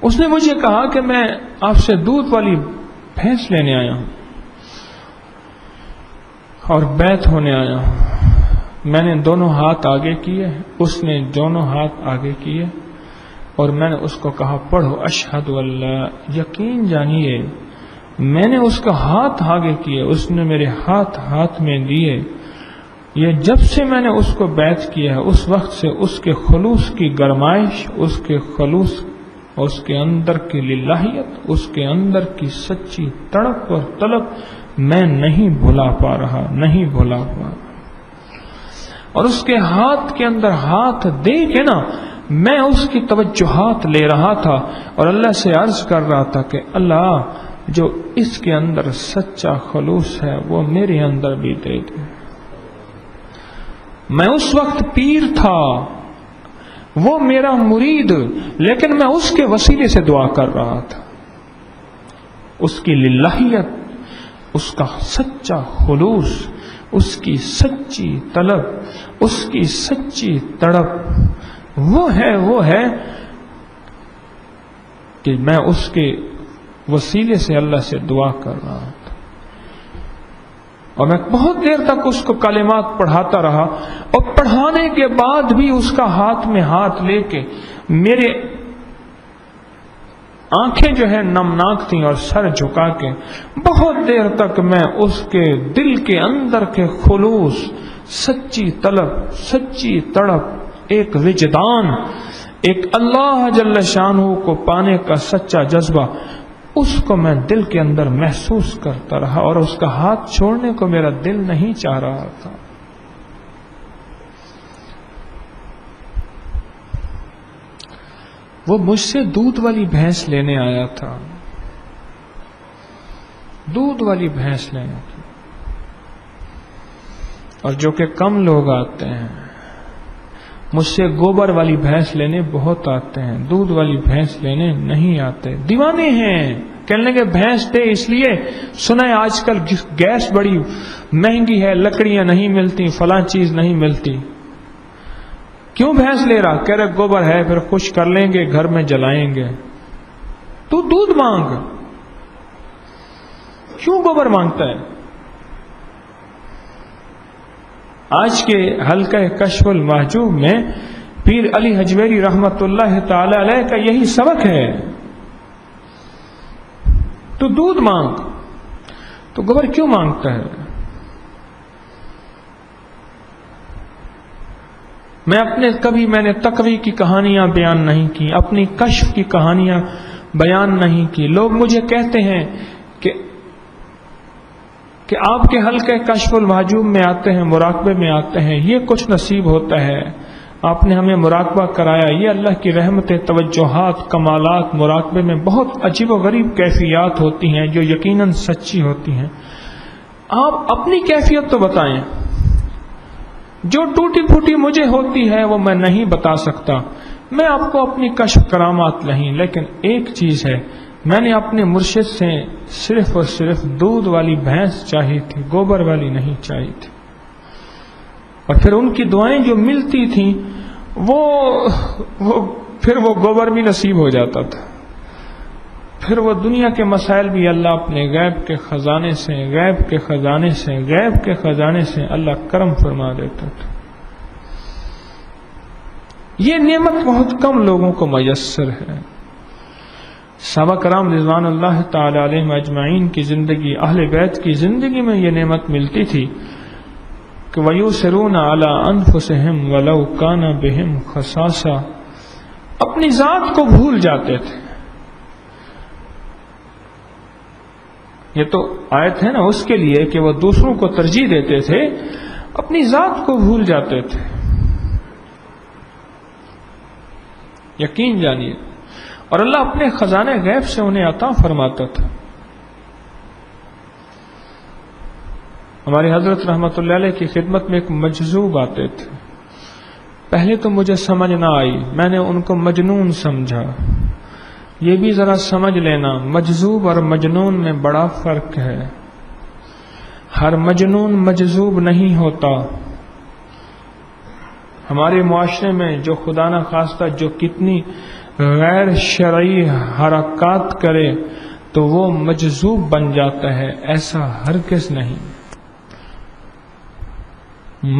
اس نے مجھے کہا کہ میں آپ سے دودھ والی بھینس لینے آیا ہوں اور بیعت ہونے آیا ہوں۔ میں نے دونوں ہاتھ آگے کیے، اس نے دونوں ہاتھ آگے کیے، اور میں نے اس کو کہا پڑھو اشہد اللہ، یقین جانیے میں نے اس کا ہاتھ آگے کیے، اس نے میرے ہاتھ میں دیے۔ یہ جب سے میں نے اس کو بیعت کیا ہے اس وقت سے اس کے خلوص کی گرمائش، اس کے خلوص، اس کے اندر کی للہیت، اس کے اندر کی سچی تڑپ اور طلب میں نہیں بھلا پا رہا، نہیں بھلا پا رہا۔ اور اس کے ہاتھ کے اندر ہاتھ دے کے نا میں اس کی توجہات لے رہا تھا اور اللہ سے عرض کر رہا تھا کہ اللہ جو اس کے اندر سچا خلوص ہے وہ میرے اندر بھی دے دے۔ میں اس وقت پیر تھا، وہ میرا مرید، لیکن میں اس کے وسیلے سے دعا کر رہا تھا۔ اس کی للہیت، اس کا سچا خلوص، اس کی سچی طلب، اس کی سچی تڑپ، وہ ہے کہ میں اس کے وسیلے سے اللہ سے دعا کر رہا تھا۔ اور میں بہت دیر تک اس کو کلمات پڑھاتا رہا، اور پڑھانے کے بعد بھی اس کا ہاتھ میں ہاتھ لے کے میرے آنکھیں جو ہے نمناک تھیں اور سر جھکا کے بہت دیر تک میں اس کے دل کے اندر کے خلوص، سچی طلب، سچی تڑپ، ایک وجدان، ایک اللہ جل شانہ کو پانے کا سچا جذبہ، اس کو میں دل کے اندر محسوس کرتا رہا، اور اس کا ہاتھ چھوڑنے کو میرا دل نہیں چاہ رہا تھا۔ وہ مجھ سے دودھ والی بھینس لینے آیا تھا، دودھ والی بھینس لینے کی، اور جو کہ کم لوگ آتے ہیں، مجھ سے گوبر والی بھینس لینے بہت آتے ہیں، دودھ والی بھینس لینے نہیں آتے، دیوانے ہیں۔ کہنے لگے بھینس دے، اس لیے سنا ہے آج کل گیس بڑی مہنگی ہے، لکڑیاں نہیں ملتی، فلاں چیز نہیں ملتی، کیوں بھینس لے رہا؟ کہہ رہے گوبر ہے، پھر خوش کر لیں گے، گھر میں جلائیں گے، تو دودھ مانگ، کیوں گوبر مانگتا ہے؟ آج کے حلقہ کشف المحجوب میں پیر علی حجویری رحمت اللہ تعالی علیہ کا یہی سبق ہے، تو دودھ مانگ، تو گوبر کیوں مانگتا ہے؟ میں نے تقوی کی کہانیاں بیان نہیں کی، اپنی کشف کی کہانیاں بیان نہیں کی۔ لوگ مجھے کہتے ہیں کہ آپ کے حلقہ کشف المحجوب میں آتے ہیں، مراقبے میں آتے ہیں، یہ کچھ نصیب ہوتا ہے، آپ نے ہمیں مراقبہ کرایا، یہ اللہ کی رحمتیں، توجہات، کمالات، مراقبے میں بہت عجیب و غریب کیفیات ہوتی ہیں جو یقیناً سچی ہوتی ہیں۔ آپ اپنی کیفیت تو بتائیں، جو ٹوٹی پھوٹی مجھے ہوتی ہے وہ میں نہیں بتا سکتا، میں آپ کو اپنی کشف کرامات نہیں، لیکن ایک چیز ہے، میں نے اپنے مرشد سے صرف اور صرف دودھ والی بھینس چاہی تھی، گوبر والی نہیں چاہی تھی، اور پھر ان کی دعائیں جو ملتی تھیں پھر وہ گوبر بھی نصیب ہو جاتا تھا، پھر وہ دنیا کے مسائل بھی اللہ اپنے غیب کے خزانے سے اللہ کرم فرما دیتا تھا۔ یہ نعمت بہت کم لوگوں کو میسر ہے۔ صحابہ کرام رضوان اللہ تعالی علیہم اجمعین کی زندگی، اہل بیت کی زندگی میں یہ نعمت ملتی تھی کہ وَيُؤْثِرُونَ عَلَىٰ أَنفُسِهِمْ وَلَوْ كَانَ بِهِمْ خَصَاصَةٌ، اپنی ذات کو بھول جاتے تھے. یہ تو آیت ہے نا اس کے لیے کہ وہ دوسروں کو ترجیح دیتے تھے، اپنی ذات کو بھول جاتے تھے. یقین جانیے، اور اللہ اپنے خزانے غیب سے انہیں عطا فرماتا تھا. ہماری حضرت رحمت اللہ علیہ کی خدمت میں ایک مجذوب آتے تھے. پہلے تو مجھے سمجھ نہ آئی، میں نے ان کو مجنون سمجھا. یہ بھی ذرا سمجھ لینا، مجذوب اور مجنون میں بڑا فرق ہے. ہر مجنون مجذوب نہیں ہوتا. ہمارے معاشرے میں جو خدا نہ خواستہ جو کتنی غیر شرعی حرکات کرے تو وہ مجذوب بن جاتا ہے، ایسا ہرگز نہیں.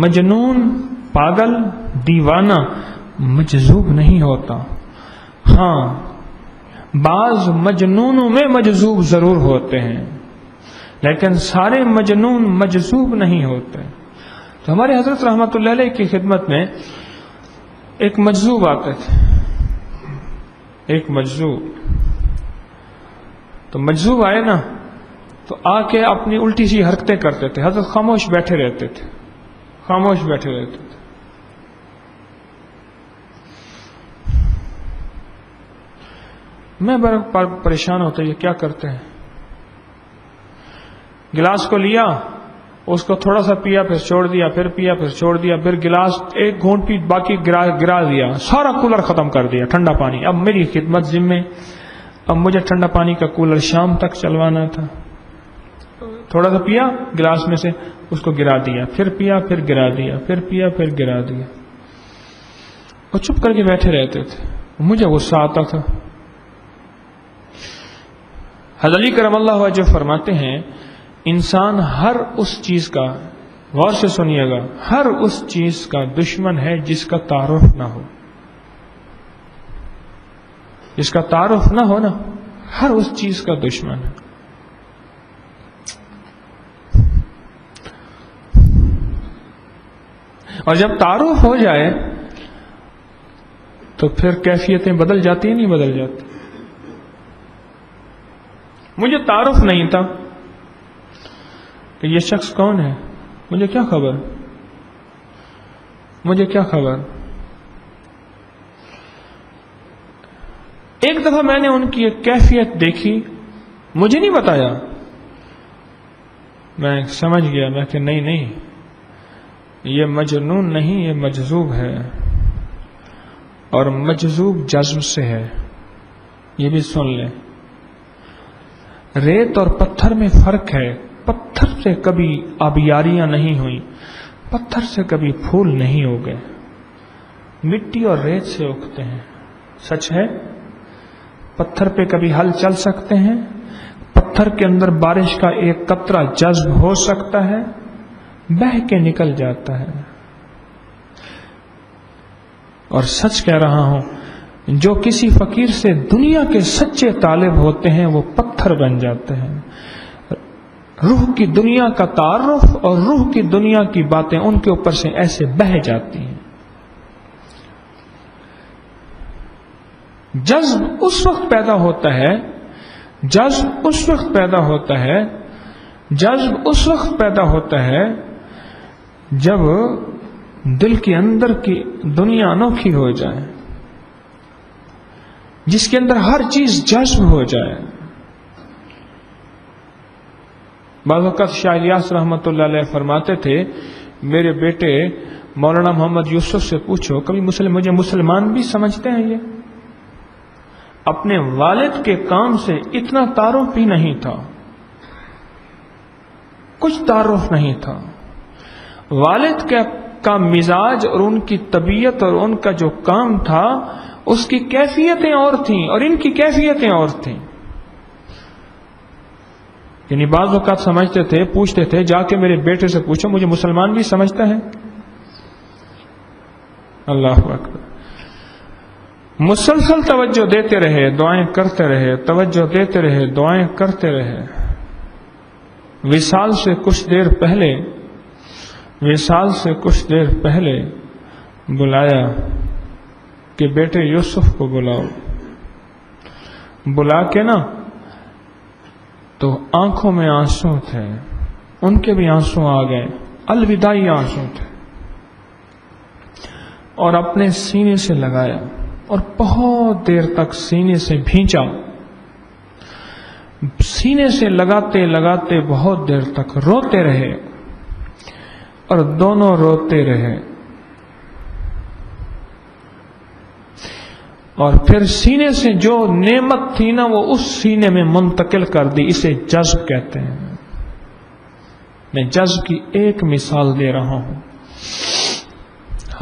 مجنون، پاگل، دیوانہ مجذوب نہیں ہوتا. ہاں، بعض مجنونوں میں مجذوب ضرور ہوتے ہیں، لیکن سارے مجنون مجذوب نہیں ہوتے. تو ہمارے حضرت رحمت اللہ علیہ کی خدمت میں ایک مجذوب آتے تھے، ایک مجذوب. تو مجذوب آئے نا تو آ کے اپنی الٹی سی حرکتیں کرتے تھے. حضرت خاموش بیٹھے رہتے تھے، خاموش بیٹھے رہتے تھے. میں بڑا پریشان ہوتا یہ کیا کرتے ہیں. گلاس کو لیا، اس کو تھوڑا سا پیا، پھر چھوڑ دیا، پھر پیا، پھر چھوڑ دیا، پھر گلاس ایک گھونٹ پی، باقی گرا دیا، سارا کولر ختم کر دیا ٹھنڈا پانی. اب میری خدمت ذمے، اب مجھے ٹھنڈا پانی کا کولر شام تک چلوانا تھا. تھوڑا سا پیا گلاس میں سے، اس کو گرا دیا، پھر پیا، پھر گرا دیا، پھر پیا، پھر گرا دیا. وہ چپ کر کے بیٹھے رہتے تھے. مجھے غصہ آتا تھا. حضرت علی کرم اللہ وجہ فرماتے ہیں انسان ہر اس چیز کا، غور سے سنیے گا، ہر اس چیز کا دشمن ہے جس کا تعارف نہ ہو. جس کا تعارف نہ ہو نا، ہر اس چیز کا دشمن ہے. اور جب تعارف ہو جائے تو پھر کیفیتیں بدل جاتی ہیں، نہیں بدل جاتی. مجھے تعارف نہیں تھا کہ یہ شخص کون ہے، مجھے کیا خبر، مجھے کیا خبر. ایک دفعہ میں نے ان کی ایک کیفیت دیکھی، مجھے نہیں بتایا، میں سمجھ گیا. میں کہ نہیں، یہ مجنون نہیں، یہ مجذوب ہے. اور مجذوب جذب سے ہے. یہ بھی سن لیں. ریت اور پتھر میں فرق ہے. پتھر سے کبھی آبیاریاں نہیں ہوئیں، پتھر سے کبھی پھول نہیں اگے. مٹی اور ریت سے اگتے ہیں. سچ ہے، پتھر پہ کبھی ہل چل سکتے ہیں، پتھر کے اندر بارش کا ایک قطرہ جذب ہو سکتا ہے، بہہ کے نکل جاتا ہے. اور سچ کہہ رہا ہوں، جو کسی فقیر سے دنیا کے سچے طالب ہوتے ہیں وہ پتھر بن جاتے ہیں. روح کی دنیا کا تعارف اور روح کی دنیا کی باتیں ان کے اوپر سے ایسے بہہ جاتی ہیں. جذب اس وقت پیدا ہوتا ہے، جذب اس وقت پیدا ہوتا ہے، جذب اس وقت پیدا ہوتا ہے جب دل کے اندر کی دنیا انوکھی ہو جائے، جس کے اندر ہر چیز جذب ہو جائے. بعض وقت شاہ الیاس رحمت اللہ علیہ فرماتے تھے میرے بیٹے مولانا محمد یوسف سے پوچھو کبھی مجھے مسلمان بھی سمجھتے ہیں. یہ اپنے والد کے کام سے اتنا تعارف بھی نہیں تھا، کچھ تعارف نہیں تھا. والد کا مزاج اور ان کی طبیعت اور ان کا جو کام تھا اس کی کیفیتیں اور تھیں اور ان کی کیفیتیں اور تھیں. یعنی بعض اوقات سمجھتے تھے، پوچھتے تھے جا کے میرے بیٹے سے پوچھو مجھے مسلمان بھی سمجھتا ہے. اللہ اکبر. مسلسل توجہ دیتے رہے، دعائیں کرتے رہے، توجہ دیتے رہے، دعائیں کرتے رہے۔ وصال سے کچھ دیر پہلے بلایا کہ بیٹے یوسف کو بلاؤ۔ بلا کے نا تو آنکھوں میں آنسو تھے، ان کے بھی آنسو آ گئے، الوداعی آنسو تھے، اور اپنے سینے سے لگایا اور بہت دیر تک سینے سے بھینچا، سینے سے لگاتے لگاتے بہت دیر تک روتے رہے، اور دونوں روتے رہے، اور پھر سینے سے جو نعمت تھی نا وہ اس سینے میں منتقل کر دی۔ اسے جذب کہتے ہیں۔ میں جذب کی ایک مثال دے رہا ہوں،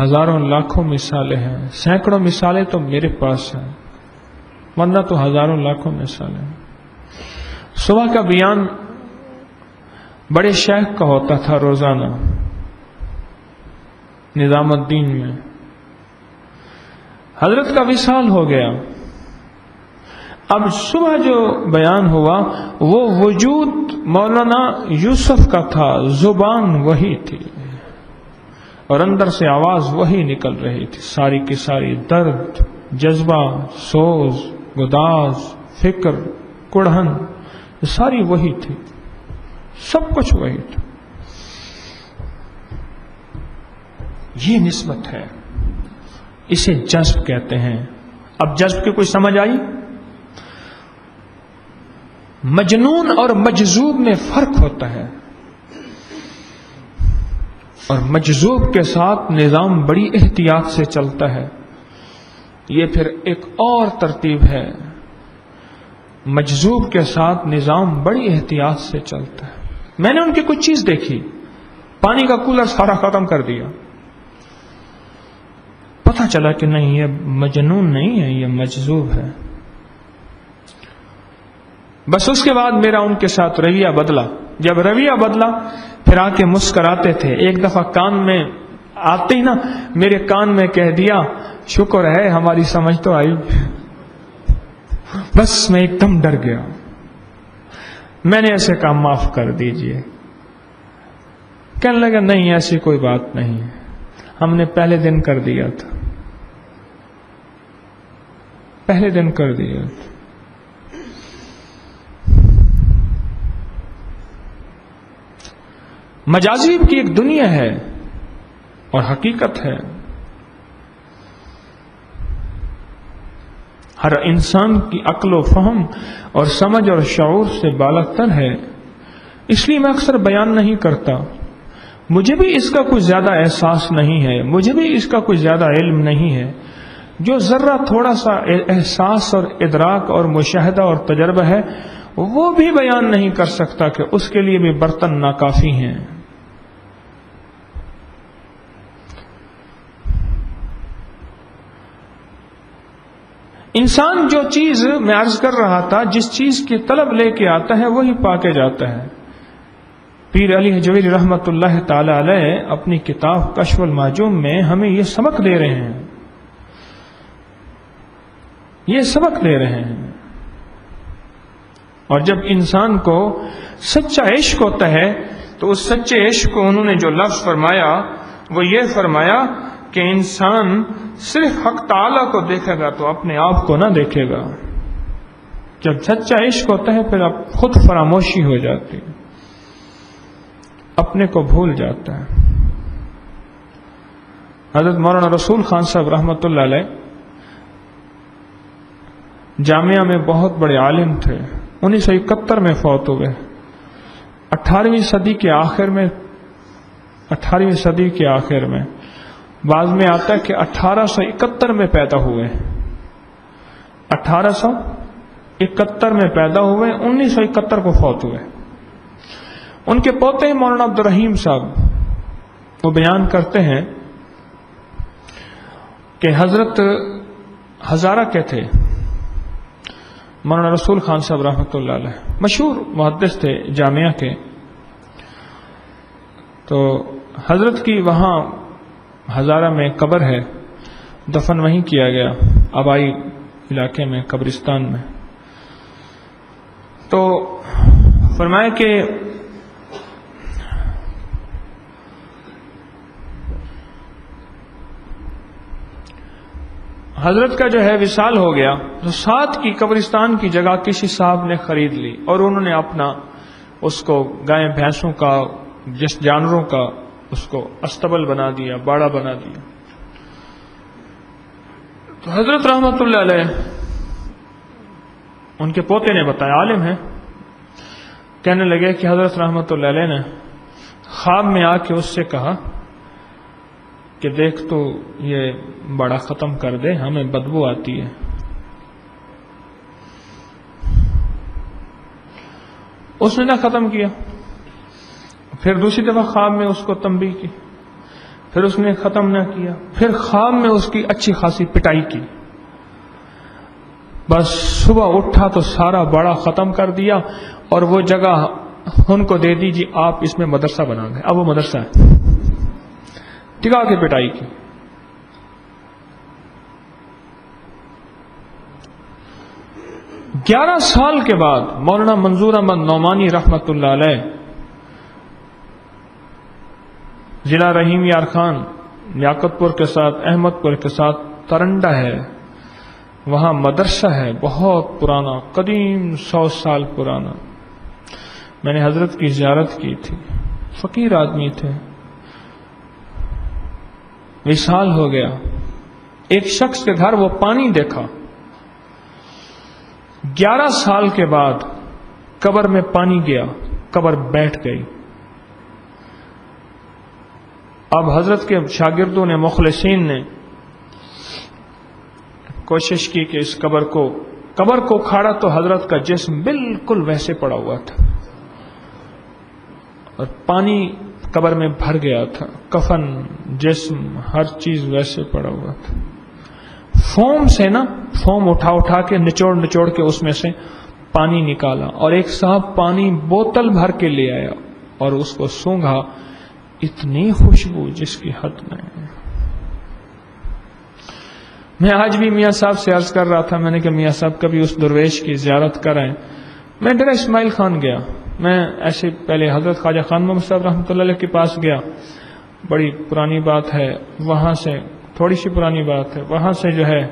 ہزاروں لاکھوں مثالیں ہیں، سینکڑوں مثالیں تو میرے پاس ہیں، ورنہ تو ہزاروں لاکھوں مثالیں ہیں۔ صبح کا بیان بڑے شیخ کا ہوتا تھا روزانہ نظام الدین میں، حضرت کا وصال ہو گیا۔ اب صبح جو بیان ہوا وہ وجود مولانا یوسف کا تھا، زبان وہی تھی اور اندر سے آواز وہی نکل رہی تھی، ساری کی ساری درد، جذبہ، سوز، گداز، فکر، کڑھن، ساری وہی تھی، سب کچھ وہی تھا۔ یہ نسبت ہے، اسے جذب کہتے ہیں۔ اب جذب کی کوئی سمجھ آئی؟ مجنون اور مجذوب میں فرق ہوتا ہے، اور مجذوب کے ساتھ نظام بڑی احتیاط سے چلتا ہے، یہ پھر ایک اور ترتیب ہے۔ مجذوب کے ساتھ نظام بڑی احتیاط سے چلتا ہے۔ میں نے ان کی کچھ چیز دیکھی، پانی کا کولر سارا ختم کر دیا، پتہ چلا کہ نہیں یہ مجنون نہیں ہے، یہ مجذوب ہے۔ بس اس کے بعد میرا ان کے ساتھ رویہ بدلا۔ جب رویہ بدلا پھر آ کے مسکراتے تھے۔ ایک دفعہ کان میں آتے ہی نا میرے کان میں کہہ دیا شکر ہے ہماری سمجھ تو آئی۔ بس میں ایک دم ڈر گیا، میں نے ایسے کہا معاف کر دیجئے۔ کہنے لگا نہیں ایسی کوئی بات نہیں ہے، ہم نے پہلے دن کر دیا تھا، پہلے دن کر دیا تھا۔ مجازیب کی ایک دنیا ہے اور حقیقت ہے، ہر انسان کی عقل و فہم اور سمجھ اور شعور سے بالاتر ہے، اس لیے میں اکثر بیان نہیں کرتا۔ مجھے بھی اس کا کوئی زیادہ احساس نہیں ہے، مجھے بھی اس کا کوئی زیادہ علم نہیں ہے۔ جو ذرہ تھوڑا سا احساس اور ادراک اور مشاہدہ اور تجربہ ہے وہ بھی بیان نہیں کر سکتا کہ اس کے لیے بھی برتن ناکافی ہیں۔ انسان جو چیز میں عرض کر رہا تھا، جس چیز کی طلب لے کے آتا ہے وہی پا کے جاتا ہے۔ پیر علی حجویری رحمت اللہ تعالی علیہ اپنی کتاب کشف المعجوم میں ہمیں یہ سبق دے رہے ہیں، یہ سبق دے رہے ہیں۔ اور جب انسان کو سچا عشق ہوتا ہے تو اس سچے عشق کو انہوں نے جو لفظ فرمایا وہ یہ فرمایا کہ انسان صرف حق تعالیٰ کو دیکھے گا تو اپنے آپ کو نہ دیکھے گا۔ جب سچا عشق ہوتا ہے پھر اب خود فراموشی ہو جاتی، اپنے کو بھول جاتا ہے۔ حضرت مولانا رسول خان صاحب رحمۃ اللہ علیہ جامعہ میں بہت بڑے عالم تھے، 1971 میں فوت ہوئے۔ 18ویں صدی کے آخر میں بعض میں آتا ہے کہ 1871 میں پیدا ہوئے، 1871 میں پیدا ہوئے، 1971 کو فوت ہوئے۔ ان کے پوتے ہیں مولانا عبد الرحیم صاحب، وہ بیان کرتے ہیں کہ حضرت ہزارہ کے تھے مولانا رسول خان صاحب رحمۃ اللہ علیہ، مشہور محدث تھے جامعہ کے۔ تو حضرت کی وہاں ہزارہ میں قبر ہے، دفن وہیں کیا گیا آبائی علاقے میں، قبرستان میں۔ تو فرمایا کہ حضرت کا جو ہے وصال ہو گیا، تو ساتھ کی قبرستان کی جگہ کسی صاحب نے خرید لی اور انہوں نے اپنا اس کو گائے بھینسوں کا، جس جانوروں کا، اس کو استبل بنا دیا، باڑا بنا دیا۔ تو حضرت رحمت اللہ علیہ، ان کے پوتے نے بتایا، عالم ہے، کہنے لگے کہ حضرت رحمت اللہ علیہ نے خواب میں آ کے اس سے کہا کہ دیکھ تو یہ بڑا ختم کر دے، ہمیں بدبو آتی ہے۔ اس نے نہ ختم کیا، پھر دوسری دفعہ خواب میں اس کو تنبیہ کی، پھر اس نے ختم نہ کیا، پھر خواب میں اس کی اچھی خاصی پٹائی کی، بس صبح اٹھا تو سارا بڑا ختم کر دیا اور وہ جگہ ان کو دے دیجیے، آپ اس میں مدرسہ بنا دیں۔ اب وہ مدرسہ ہے، ٹکا کے پٹائی کی۔ گیارہ سال کے بعد مولانا منظور احمد نعمانی رحمت اللہ علیہ، ضلع رحیم یار خان، لیاقت پور کے ساتھ، احمد پور کے ساتھ ترنڈا ہے، وہاں مدرسہ ہے بہت پرانا، قدیم، 100 سال پرانا۔ میں نے حضرت کی زیارت کی تھی، فقیر آدمی تھے، وصال ہو گیا۔ ایک شخص کے گھر وہ پانی دیکھا، 11 سال کے بعد قبر میں پانی گیا، قبر بیٹھ گئی۔ اب حضرت کے شاگردوں نے، مخلصین نے کوشش کی کہ اس قبر کو کھاڑا تو حضرت کا جسم بالکل ویسے پڑا ہوا تھا اور پانی قبر میں بھر گیا تھا، کفن، جسم، ہر چیز ویسے پڑا ہوا تھا۔ فوم سے فوم اٹھا کے نچوڑ کے اس میں سے پانی نکالا، اور ایک صاحب پانی بوتل بھر کے لے آیا اور اس کو سونگھا، اتنی خوشبو جس کی حد نہیں۔ میں آج بھی میاں صاحب سے عرض کر رہا تھا، میں نے کہا میاں صاحب کبھی اس درویش کی زیارت کرائیں۔ میں ڈیرہ اسماعیل خان گیا، میں ایسے پہلے حضرت خواجہ خان محمد صاحب رحمۃ اللہ علیہ کے پاس گیا، بڑی پرانی بات ہے، وہاں سے تھوڑی سی پرانی بات ہے، وہاں سے جو ہے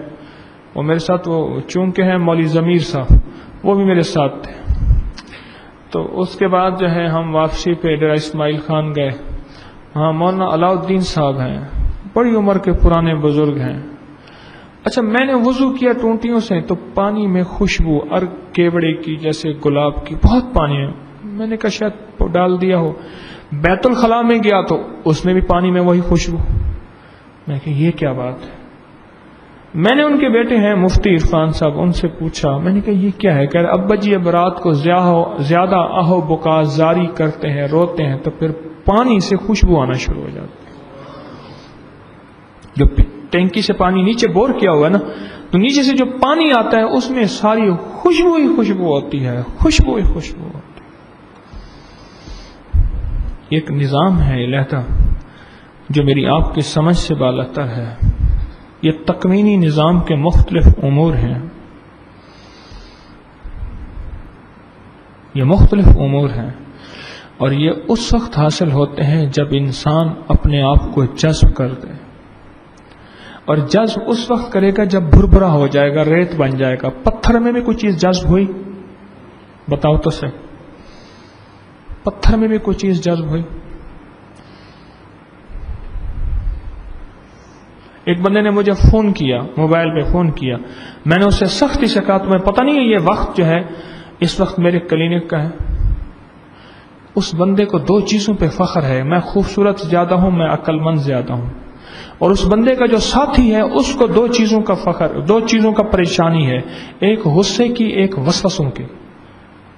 وہ میرے ساتھ، وہ چونکہ ہیں مولوی ضمیر صاحب، وہ بھی میرے ساتھ تھے۔ تو اس کے بعد جو ہے ہم واپسی پہ ڈیرہ اسماعیل خان گئے، وہاں مولانا علاء الدین صاحب ہیں، بڑی عمر کے پرانے بزرگ ہیں۔ اچھا، میں نے وضو کیا ٹونٹیوں سے تو پانی میں خوشبو ارگ کیوڑے کی، جیسے گلاب کی، بہت پانی ہے۔ میں نے کہا شاید ڈال دیا ہو۔ بیت الخلاء میں گیا تو اس میں بھی پانی میں وہی خوشبو۔ میں نے کہا یہ کیا بات ہے؟ میں نے ان کے بیٹے ہیں مفتی عرفان صاحب، ان سے پوچھا، میں نے کہا یہ کیا ہے؟ کہہ رہے ابا جی اب رات کو زیادہ آہو بکا زاری کرتے ہیں، روتے ہیں تو پھر پانی سے خوشبو آنا شروع ہو جاتی ہے۔ جو ٹینکی سے پانی نیچے بور کیا ہوا ہے نا، تو نیچے سے جو پانی آتا ہے اس میں ساری خوشبو ہی خوشبو ہوتی ہے، خوشبو ہی خوشبو ہوتی ہے۔ ایک نظام ہے علیحدہ جو میری آپ کی سمجھ سے بالاتر ہے۔ یہ تکوینی نظام کے مختلف امور ہیں، یہ مختلف امور ہیں، اور یہ اس وقت حاصل ہوتے ہیں جب انسان اپنے آپ کو جذب کر دے، اور جذب اس وقت کرے گا جب بھربھرا ہو جائے گا، ریت بن جائے گا۔ پتھر میں بھی کوئی چیز جذب ہوئی؟ بتاؤ تو صحیح، پتھر میں بھی کوئی چیز جذب ہوئی؟ ایک بندے نے مجھے فون کیا، موبائل پہ فون کیا، میں نے اسے سختی سے کہا تمہیں پتہ نہیں ہے یہ وقت جو ہے اس وقت میرے کلینک کا ہے؟ اس بندے کو 2 چیزوں پہ فخر ہے، میں خوبصورت زیادہ ہوں، میں عقل مند زیادہ ہوں، اور اس بندے کا جو ساتھی ہے اس کو 2 چیزوں کا فخر، 2 چیزوں کا پریشانی ہے، ایک غصے کی، ایک وسوسوں کی۔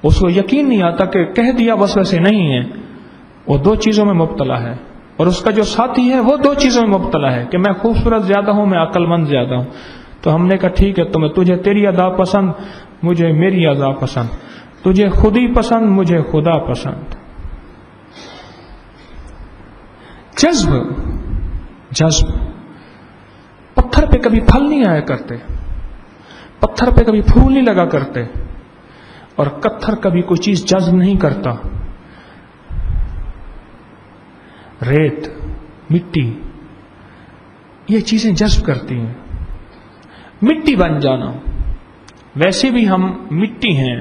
اس کو یقین نہیں آتا کہ کہہ دیا وسوسے نہیں ہے، وہ 2 چیزوں میں مبتلا ہے، اور اس کا جو ساتھی ہے وہ 2 چیزوں میں مبتلا ہے کہ میں خوبصورت زیادہ ہوں، میں عقل مند زیادہ ہوں۔ تو ہم نے کہا ٹھیک ہے، تجھے تیری ادا پسند، مجھے میری ادا پسند، تجھے خودی پسند، مجھے خدا پسند۔ جذب پتھر پہ کبھی پھل نہیں آیا کرتے، پتھر پہ کبھی پھول نہیں لگا کرتے، اور پتھر کبھی کوئی چیز جذب نہیں کرتا. ریت، مٹی، یہ چیزیں جذب کرتی ہیں. مٹی بن جانا، ویسے بھی ہم مٹی ہیں.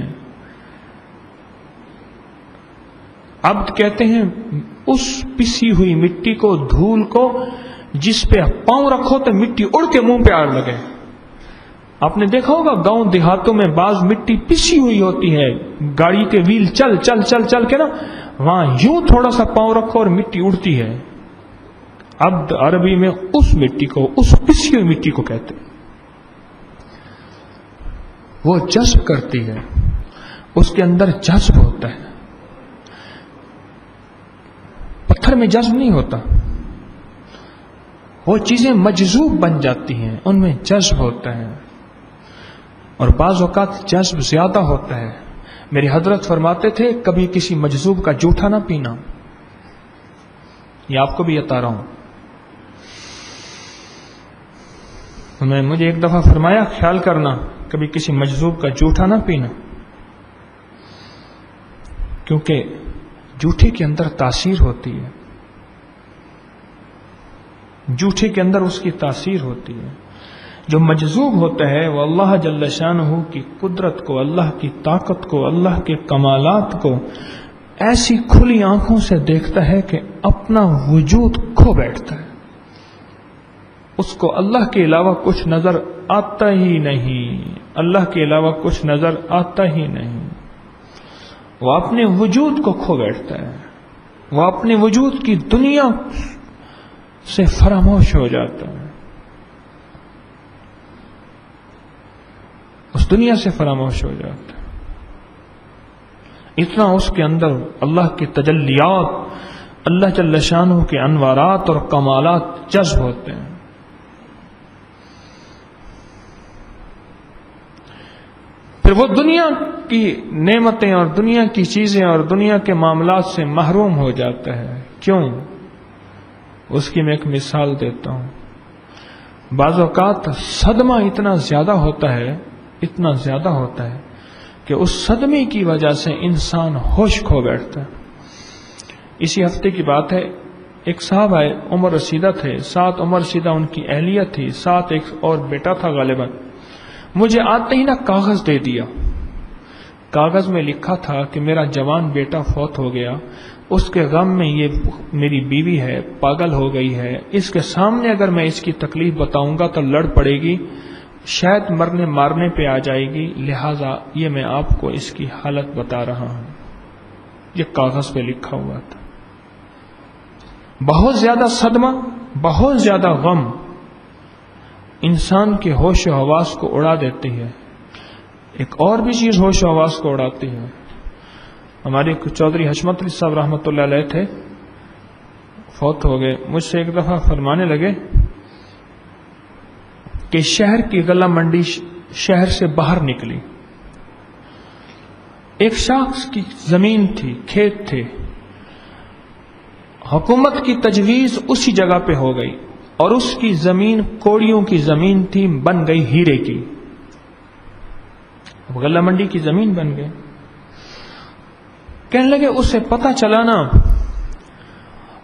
عبد کہتے ہیں اس پسی ہوئی مٹی کو، دھول کو، جس پہ پاؤں رکھو تو مٹی اڑ کے منہ پہ آ لگے. آپ نے دیکھا ہوگا گاؤں دیہاتوں میں بعض مٹی پسی ہوئی ہوتی ہے، گاڑی کے ویل چل چل چل چل کے نا، وہاں یوں تھوڑا سا پاؤں رکھو اور مٹی اڑتی ہے. عبد عربی میں اس مٹی کو، اس پسی ہوئی مٹی کو کہتے ہیں. وہ جذب کرتی ہے، اس کے اندر جذب ہوتا ہے. پتھر میں جذب نہیں ہوتا، وہ چیزیں مجذوب بن جاتی ہیں، ان میں جذب ہوتا ہے. اور بعض اوقات جذب زیادہ ہوتا ہے. میری حضرت فرماتے تھے کبھی کسی مجذوب کا جوٹا نہ پینا. یہ آپ کو بھی بتا رہا ہوں. مجھے ایک دفعہ فرمایا خیال کرنا کبھی کسی مجذوب کا جوٹا نہ پینا، کیونکہ جوٹے کے اندر تاثیر ہوتی ہے، جوٹے کے اندر اس کی تاثیر ہوتی ہے. جو مجذوب ہوتا ہے وہ اللہ جل شانہ کی قدرت کو، اللہ کی طاقت کو، اللہ کے کمالات کو ایسی کھلی آنکھوں سے دیکھتا ہے کہ اپنا وجود کھو بیٹھتا ہے. اس کو اللہ کے علاوہ کچھ نظر آتا ہی نہیں، اللہ کے علاوہ کچھ نظر آتا ہی نہیں. وہ اپنے وجود کو کھو بیٹھتا ہے، وہ اپنے وجود کی دنیا سے فراموش ہو جاتا ہے، اس دنیا سے فراموش ہو جاتا ہے. اتنا اس کے اندر اللہ کی تجلیات، اللہ جل شانہ کے انوارات اور کمالات جذب ہوتے ہیں. پھر وہ دنیا کی نعمتیں اور دنیا کی چیزیں اور دنیا کے معاملات سے محروم ہو جاتا ہے. کیوں؟ اس کی میں ایک مثال دیتا ہوں. بعض اوقات صدمہ اتنا زیادہ ہوتا ہے، اتنا زیادہ ہوتا ہے کہ اس صدمے کی وجہ سے انسان ہوش کھو بیٹھتا ہے. اسی ہفتے کی بات ہے، ایک صاحب آئے، عمر رسیدہ تھے، 7 عمر رسیدہ ان کی اہلیہ تھی، 7 ایک اور بیٹا تھا غالباً. مجھے آتے ہی نا کاغذ دے دیا. کاغذ میں لکھا تھا کہ میرا جوان بیٹا فوت ہو گیا، اس کے غم میں یہ میری بیوی ہے پاگل ہو گئی ہے، اس کے سامنے اگر میں اس کی تکلیف بتاؤں گا تو لڑ پڑے گی، شاید مرنے مارنے پہ آ جائے گی، لہذا یہ میں آپ کو اس کی حالت بتا رہا ہوں. یہ کاغذ پہ لکھا ہوا تھا. بہت زیادہ صدمہ، بہت زیادہ غم انسان کے ہوش و حواس کو اڑا دیتی ہے. ایک اور بھی چیز ہوش و حواس کو اڑاتی ہے. ہمارے چودھری حشمت علی صاحب رحمۃ اللہ علیہ تھے، فوت ہو گئے. مجھ سے ایک دفعہ فرمانے لگے کہ شہر کی غلہ منڈی شہر سے باہر نکلی، ایک شخص کی زمین تھی، کھیت تھے، حکومت کی تجویز اسی جگہ پہ ہو گئی اور اس کی زمین کوڑیوں کی زمین تھی، بن گئی ہیرے کی. غلہ منڈی کی زمین بن گئی. کہنے لگے اسے پتہ چلا نا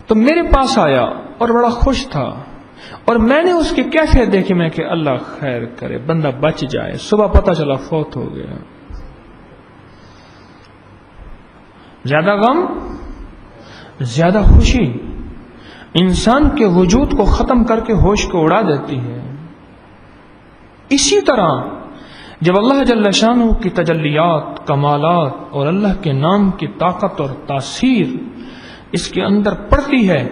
تو میرے پاس آیا اور بڑا خوش تھا، اور میں نے اس کی کیفیت دیکھی، میں کہ اللہ خیر کرے بندہ بچ جائے. صبح پتہ چلا فوت ہو گیا. زیادہ غم، زیادہ خوشی انسان کے وجود کو ختم کر کے ہوش کو اڑا دیتی ہے. اسی طرح جب اللہ جل شانہ کی تجلیات، کمالات اور اللہ کے نام کی طاقت اور تاثیر اس کے اندر پڑتی ہے،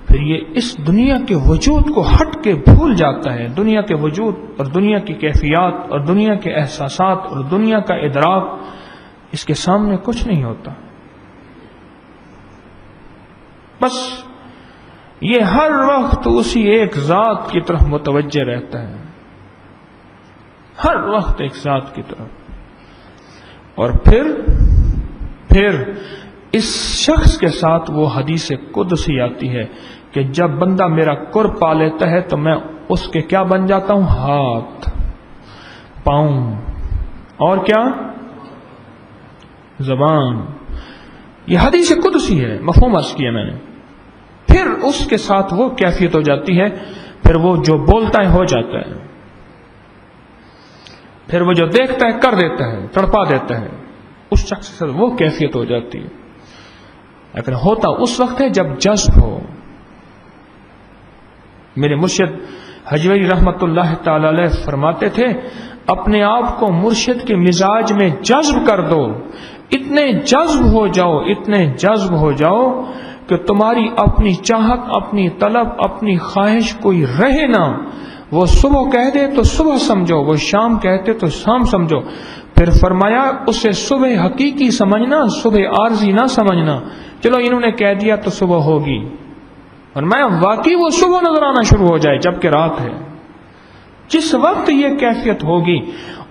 پھر یہ اس دنیا کے وجود کو ہٹ کے بھول جاتا ہے. دنیا کے وجود اور دنیا کی کیفیات اور دنیا کے احساسات اور دنیا کا ادراک اس کے سامنے کچھ نہیں ہوتا. بس یہ ہر وقت اسی ایک ذات کی طرف متوجہ رہتا ہے، ہر وقت ایک ذات کی طرف. اور پھر اس شخص کے ساتھ وہ حدیث قدسی آتی ہے کہ جب بندہ میرا قرب پا لیتا ہے تو میں اس کے کیا بن جاتا ہوں؟ ہاتھ، پاؤں، اور کیا؟ زبان. یہ حدیث قدسی ہے، مفہوم عرض کیا میں نے. پھر اس کے ساتھ وہ کیفیت ہو جاتی ہے، پھر وہ جو بولتا ہے ہو جاتا ہے، پھر وہ جو دیکھتا ہے کر دیتا ہے، تڑپا دیتا ہے. اس شخص کے ساتھ وہ کیفیت ہو جاتی ہے. لیکن ہوتا اس وقت ہے جب جذب ہو. میرے مرشد حجویری رحمت اللہ تعالی علیہ فرماتے تھے اپنے آپ کو مرشد کے مزاج میں جذب کر دو، اتنے جذب ہو جاؤ، اتنے جذب ہو جاؤ کہ تمہاری اپنی چاہت، اپنی طلب، اپنی خواہش کوئی رہے نہ. وہ صبح کہہ دے تو صبح سمجھو، وہ شام کہتے تو شام سمجھو. پھر فرمایا اسے صبح حقیقی سمجھنا، صبح عارضی نہ سمجھنا. چلو انہوں نے کہہ دیا تو صبح ہوگی، فرمایا واقعی وہ صبح نظر آنا شروع ہو جائے جبکہ رات ہے. جس وقت یہ کیفیت ہوگی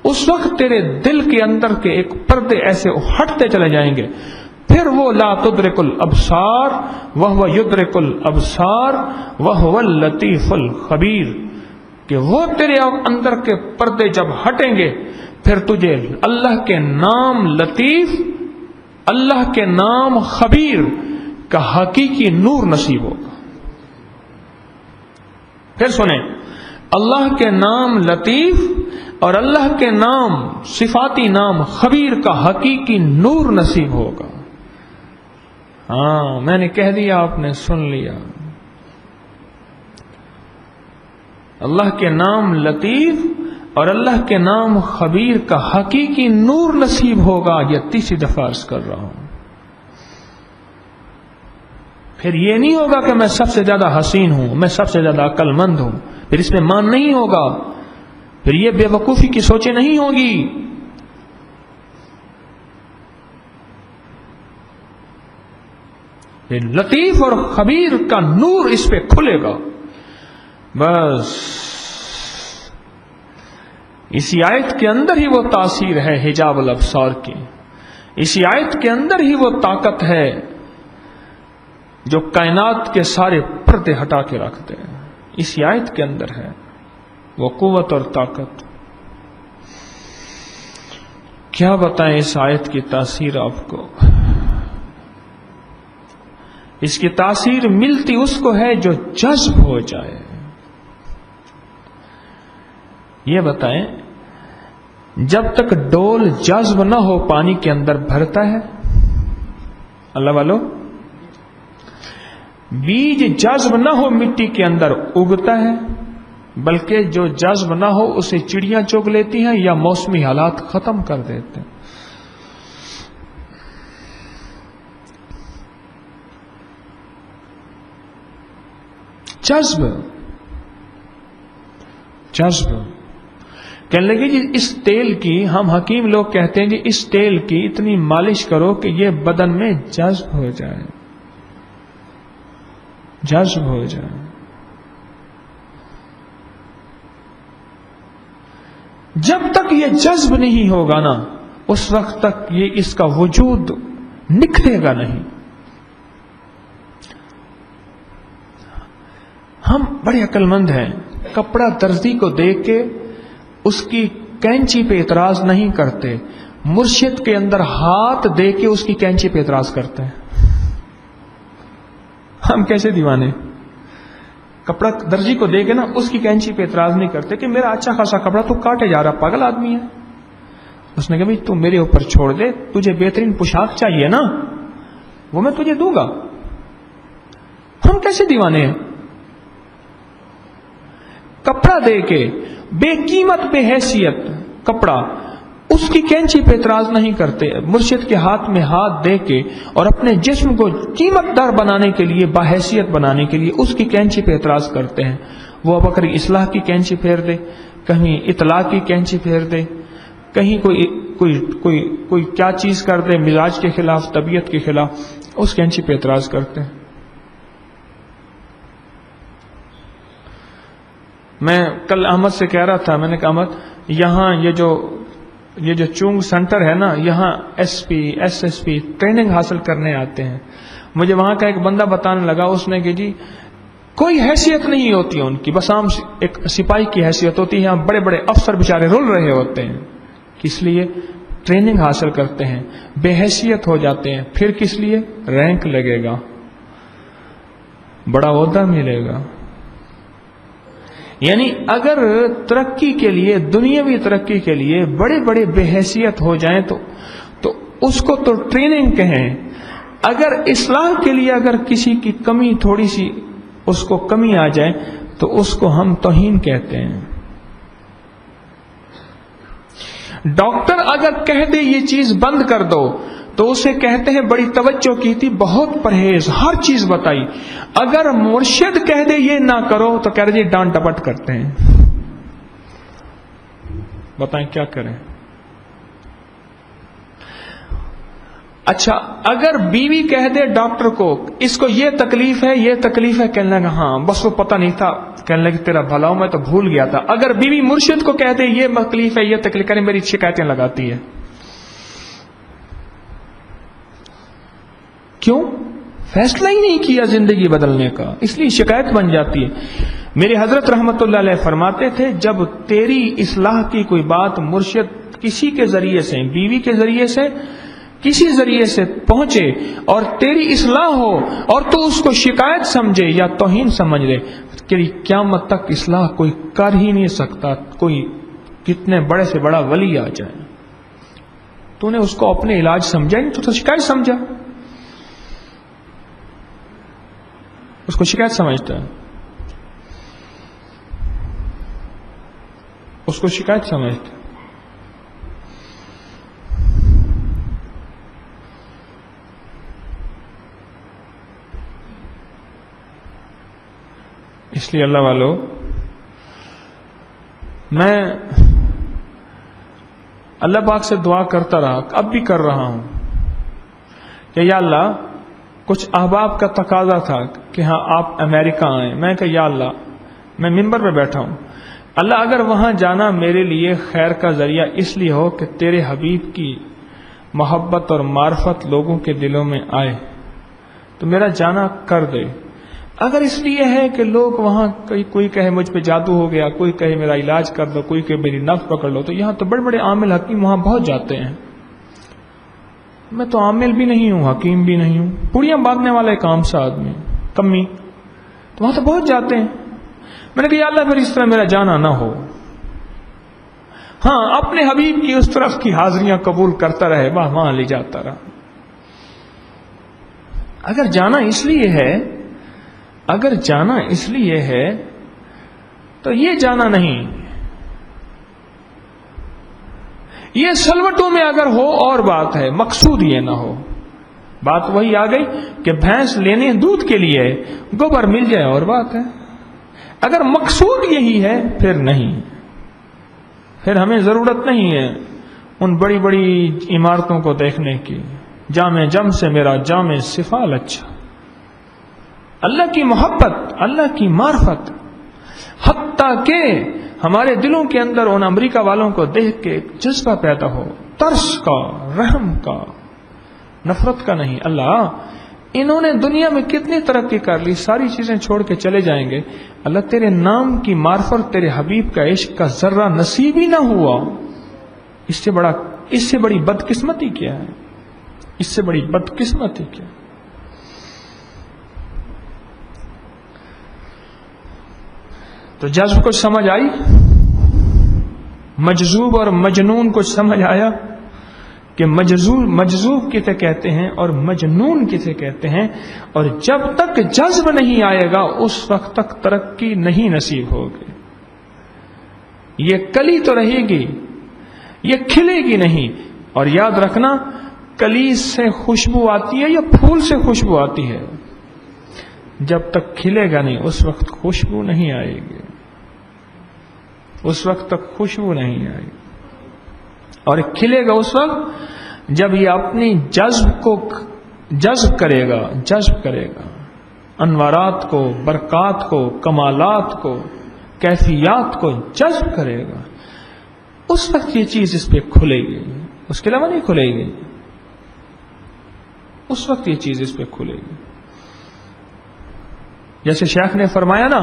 اس وقت تیرے دل کے اندر کے ایک پردے ایسے ہٹتے چلے جائیں گے. پھر وہ لا تدرک الابصار وہو یدرک الابصار وہو اللطیف الخبیر، کہ وہ تیرے اندر کے پردے جب ہٹیں گے پھر تجھے اللہ کے نام لطیف، اللہ کے نام خبیر کا حقیقی نور نصیب ہوگا. پھر سنیں، اللہ کے نام لطیف اور اللہ کے نام صفاتی نام خبیر کا حقیقی نور نصیب ہوگا. ہاں میں نے کہہ دیا، آپ نے سن لیا. اللہ کے نام لطیف اور اللہ کے نام خبیر کا حقیقی نور نصیب ہوگا. یہ تیسری دفعہ عرض کر رہا ہوں. پھر یہ نہیں ہوگا کہ میں سب سے زیادہ حسین ہوں، میں سب سے زیادہ عقل مند ہوں، پھر اس میں مان نہیں ہوگا، پھر یہ بے وقوفی کی سوچیں نہیں ہوگی. پھر لطیف اور خبیر کا نور اس پہ کھلے گا. بس اسی آیت کے اندر ہی وہ تاثیر ہے حجاب الابصار کی. اسی آیت کے اندر ہی وہ طاقت ہے جو کائنات کے سارے پردے ہٹا کے رکھتے ہیں. اسی آیت کے اندر ہے وہ قوت اور طاقت. کیا بتائیں اس آیت کی تاثیر آپ کو؟ اس کی تاثیر ملتی اس کو ہے جو جذب ہو جائے. یہ بتائیں جب تک ڈول جذب نہ ہو پانی کے اندر بھرتا ہے؟ اللہ والو، بیج جذب نہ ہو مٹی کے اندر اگتا ہے؟ بلکہ جو جذب نہ ہو اسے چڑیاں چگ لیتی ہیں یا موسمی حالات ختم کر دیتے ہیں. جذب کہنے لگے جی اس تیل کی، ہم حکیم لوگ کہتے ہیں جی اس تیل کی اتنی مالش کرو کہ یہ بدن میں جذب ہو جائے، جذب ہو جائے. جب تک یہ جذب نہیں ہوگا نا اس وقت تک یہ اس کا وجود نکھرے گا نہیں. ہم بڑے عقل مند ہیں، کپڑا درزی کو دیکھ کے اس کی کینچی پہ اعتراض نہیں کرتے، مرشد کے اندر ہاتھ دے کے اس کی کینچی پہ اعتراض کرتے ہیں. ہم کیسے دیوانے؟ کپڑا درزی کو دے کے نا اس کی کینچی پہ اعتراض نہیں کرتے کہ میرا اچھا خاصا کپڑا تو کاٹے جا رہا، پاگل آدمی ہے. اس نے کہا بھائی تو میرے اوپر چھوڑ دے، تجھے بہترین پوشاک چاہیے نا وہ میں تجھے دوں گا. ہم کیسے دیوانے ہیں؟ کپڑا دے کے بے قیمت بے حیثیت کپڑا اس کی کینچی پہ اعتراض نہیں کرتے، مرشد کے ہاتھ میں ہاتھ دے کے اور اپنے جسم کو قیمت دار بنانے کے لیے، باحیثیت بنانے کے لیے اس کی کینچی پہ اعتراض کرتے ہیں. وہ اب اگر اصلاح کی کینچی پھیر دے، کہیں اطلاع کی کینچی پھیر دے، کہیں کوئی کیا چیز کر دے مزاج کے خلاف، طبیعت کے خلاف، اس کینچی پہ اعتراض کرتے ہیں. میں کل احمد سے کہہ رہا تھا، میں نے کہا احمد یہاں یہ جو چونگ سینٹر ہے نا، یہاں S P S S P training حاصل کرنے آتے ہیں. مجھے وہاں کا ایک بندہ بتانے لگا، اس نے کہ جی کوئی حیثیت نہیں ہوتی ان کی، بس عام ایک سپاہی کی حیثیت ہوتی ہے. یہاں بڑے بڑے افسر بیچارے رول رہے ہوتے ہیں، کس لیے؟ ٹریننگ حاصل کرتے ہیں، بے حیثیت ہو جاتے ہیں، پھر کس لیے؟ رینک لگے گا، بڑا عہدہ ملے گا. یعنی اگر ترقی کے لیے، دنیاوی ترقی کے لیے بڑے بڑے بے حیثیت ہو جائیں تو اس کو تو ٹریننگ کہیں. اگر اصلاح کے لیے اگر کسی کی کمی تھوڑی سی اس کو کمی آ جائے تو اس کو ہم توہین کہتے ہیں. ڈاکٹر اگر کہہ دے یہ چیز بند کر دو تو اسے کہتے ہیں بڑی توجہ کی تھی، بہت پرہیز، ہر چیز بتائی. اگر مرشد کہہ دے یہ نہ کرو تو کہہ رہے جی ڈانٹ ڈپٹ کرتے ہیں. بتائیں کیا کریں؟ اچھا اگر بیوی کہہ دے ڈاکٹر کو اس کو یہ تکلیف ہے، یہ تکلیف ہے، کہنے لگا ہاں بس وہ پتہ نہیں تھا، کہنے لگا تیرا بھلا ہو میں تو بھول گیا تھا. اگر بیوی مرشد کو کہہ دے یہ تکلیف ہے، یہ تکلیف، کہنے میری شکایتیں لگاتی ہے. کیوں؟ فیصلہ ہی نہیں کیا زندگی بدلنے کا، اس لیے شکایت بن جاتی ہے. میرے حضرت رحمت اللہ علیہ فرماتے تھے جب تیری اصلاح کی کوئی بات مرشد کسی کے ذریعے سے، بیوی کے ذریعے سے، کسی ذریعے سے پہنچے اور تیری اصلاح ہو اور تو اس کو شکایت سمجھے یا توہین سمجھ لے، کہ قیامت تک اصلاح کوئی کر ہی نہیں سکتا، کوئی کتنے بڑے سے بڑا ولی آ جائے. تو نے اس کو اپنے علاج سمجھا نہیں، تو شکایت سمجھا، اس کو شکایت سمجھتا ہے، اس کو شکایت سمجھتا ہے. اس لیے اللہ والو، میں اللہ پاک سے دعا کرتا رہا، اب بھی کر رہا ہوں کہ یا اللہ، کچھ احباب کا تقاضا تھا کہ ہاں آپ امریکہ آئیں. میں کہ یا اللہ، میں ممبر پہ بیٹھا ہوں، اللہ اگر وہاں جانا میرے لیے خیر کا ذریعہ اس لیے ہو کہ تیرے حبیب کی محبت اور معرفت لوگوں کے دلوں میں آئے تو میرا جانا کر دے. اگر اس لیے ہے کہ لوگ وہاں کوئی کہے مجھ پہ جادو ہو گیا، کوئی کہے میرا علاج کر دو، کوئی کہے میری نفس پکڑ لو، تو یہاں تو بڑے بڑے عامل حکیم وہاں بہت جاتے ہیں. میں تو عامل بھی نہیں ہوں، حکیم بھی نہیں ہوں، پوڑیاں باندھنے والا ایک عام سا آدمی، کمی، تو وہاں تو بہت جاتے ہیں. میں نے کہا یا اللہ پھر اس طرح میرا جانا نہ ہو. ہاں اپنے حبیب کی اس طرف کی حاضریاں قبول کرتا رہے، وہاں لے جاتا رہا. اگر جانا اس لیے ہے، اگر جانا اس لیے ہے تو یہ جانا نہیں، یہ سلوٹوں میں اگر ہو اور بات ہے، مقصود یہ نہ ہو. بات وہی آ گئی کہ بھینس لینے دودھ کے لیے گوبر مل جائے اور بات ہے. اگر مقصود یہی ہے پھر نہیں، پھر ہمیں ضرورت نہیں ہے ان بڑی بڑی عمارتوں کو دیکھنے کی. جامع جم سے میرا جامع سفال اچھا. اللہ کی محبت، اللہ کی معرفت، حتیٰ کہ ہمارے دلوں کے اندر ان امریکہ والوں کو دیکھ کے ایک جذبہ پیدا ہو، ترس کا، رحم کا، نفرت کا نہیں. اللہ انہوں نے دنیا میں کتنی ترقی کر لی، ساری چیزیں چھوڑ کے چلے جائیں گے، اللہ تیرے نام کی معرفت، تیرے حبیب کا عشق کا ذرہ نصیب ہی نہ ہوا. اس سے بڑی بدقسمتی کیا ہے؟ اس سے بڑی بدقسمتی کیا؟ تو جذب کچھ سمجھ آئی؟ مجذوب اور مجنون کچھ سمجھ آیا کہ مجذوب کسے کہتے ہیں اور مجنون کسے کہتے ہیں؟ اور جب تک جذب نہیں آئے گا اس وقت تک ترقی نہیں نصیب ہوگی. یہ کلی تو رہے گی، یہ کھلے گی نہیں. اور یاد رکھنا، کلی سے خوشبو آتی ہے یا پھول سے خوشبو آتی ہے؟ جب تک کھلے گا نہیں اس وقت خوشبو نہیں آئے گی، اس وقت تک خوشبو نہیں آئے گی. اور کھلے گا اس وقت جب یہ اپنی جذب کرے گا انوارات کو، برکات کو، کمالات کو، کیفیات کو جذب کرے گا. اس وقت یہ چیز اس پہ کھلے گی، اس کے علاوہ نہیں کھلے گی. اس وقت یہ چیز اس پہ کھلے گی. جیسے شیخ نے فرمایا نا،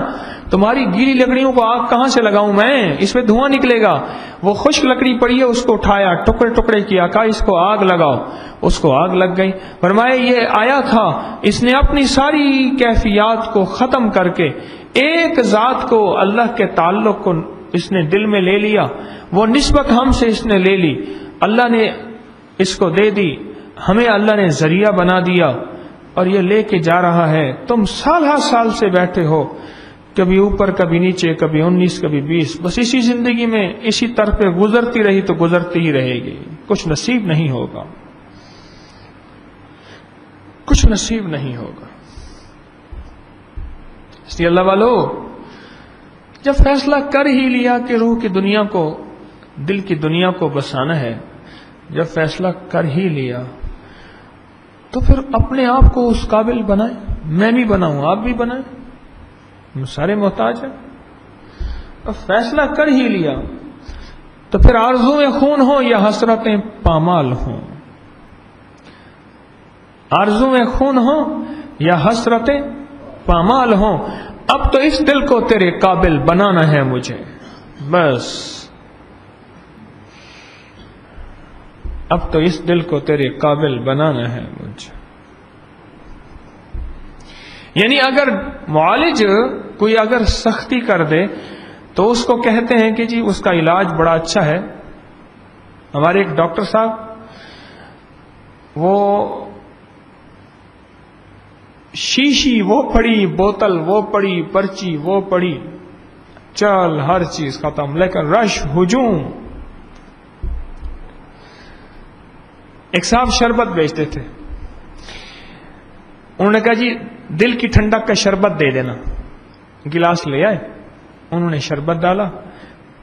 تمہاری گیلی لکڑیوں کو آگ کہاں سے لگاؤں میں، اس میں دھواں نکلے گا. وہ خشک لکڑی پڑی ہے، اس کو اٹھایا، ٹکڑے ٹکڑے کیا، کہا اس کو آگ لگاؤ، اس کو آگ لگ گئی. فرمایا یہ آیا تھا، اس نے اپنی ساری کیفیات کو ختم کر کے ایک ذات کو، اللہ کے تعلق کو اس نے دل میں لے لیا. وہ نسبت ہم سے اس نے لے لی، اللہ نے اس کو دے دی، ہمیں اللہ نے ذریعہ بنا دیا، اور یہ لے کے جا رہا ہے. تم سال سے بیٹھے ہو، کبھی اوپر کبھی نیچے، کبھی 19 کبھی 20، بس اسی زندگی میں اسی طرح پہ گزرتی رہی تو گزرتی ہی رہے گی. کچھ نصیب نہیں ہوگا، کچھ نصیب نہیں ہوگا. اس لیے اللہ والو، جب فیصلہ کر ہی لیا کہ روح کی دنیا کو، دل کی دنیا کو بسانا ہے، جب فیصلہ کر ہی لیا تو پھر اپنے آپ کو اس قابل بنائیں. میں بھی بناؤں، آپ بھی بنائیں، ہم سارے محتاج ہیں. اب فیصلہ کر ہی لیا تو پھر آرزویں خون ہوں یا حسرتیں پامال ہوں، آرزویں خون ہوں یا حسرتیں پامال ہوں. اب تو اس دل کو تیرے قابل بنانا ہے مجھے، بس اب تو اس دل کو تیرے قابل بنانا ہے مجھے. یعنی اگر معالج کوئی اگر سختی کر دے تو اس کو کہتے ہیں کہ جی اس کا علاج بڑا اچھا ہے. ہمارے ایک ڈاکٹر صاحب، وہ شیشی وہ پڑی، بوتل وہ پڑی، پرچی وہ پڑی، چل ہر چیز ختم، لیکن رش ہجوم. ایک صاحب شربت بیچتے تھے، انہوں نے کہا جی دل کی ٹھنڈک کا شربت دے دینا. گلاس لے آئے، انہوں نے شربت ڈالا،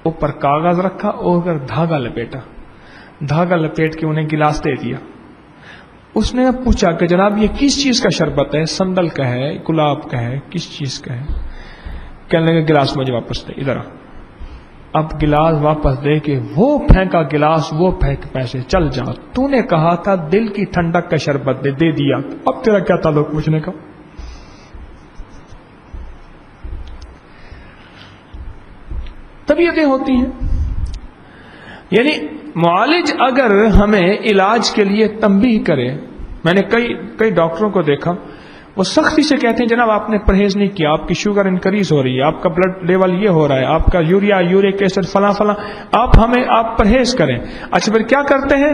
اوپر کاغذ رکھا اور دھاگا لپیٹا، دھاگا لپیٹ کے انہیں گلاس دے دیا. اس نے اب پوچھا کہ جناب یہ کس چیز کا شربت ہے، سندل کا ہے، گلاب کا ہے، کس چیز کا ہے؟ کہنے لگے گلاس مجھے واپس دے، ادھر آ. اب گلاس واپس دے کے وہ پھینکا گلاس، وہ پھینک پیسے، چل جا، تو نے کہا تھا دل کی ٹھنڈک کا شربت دے دیا، اب تیرا کیا تعلق پوچھنے کا؟ طبیعتیں ہوتی ہیں. یعنی معالج اگر ہمیں علاج کے لیے تنبیہ کرے، میں نے کئی ڈاکٹروں کو دیکھا، وہ سختی سے کہتے ہیں جناب آپ نے پرہیز نہیں کیا، آپ کی شوگر انکریز ہو رہی ہے، آپ کا بلڈ لیول یہ ہو رہا ہے، آپ کا یوریک ایسڈ فلاں فلاں، آپ پرہیز کریں. اچھا پھر کیا کرتے ہیں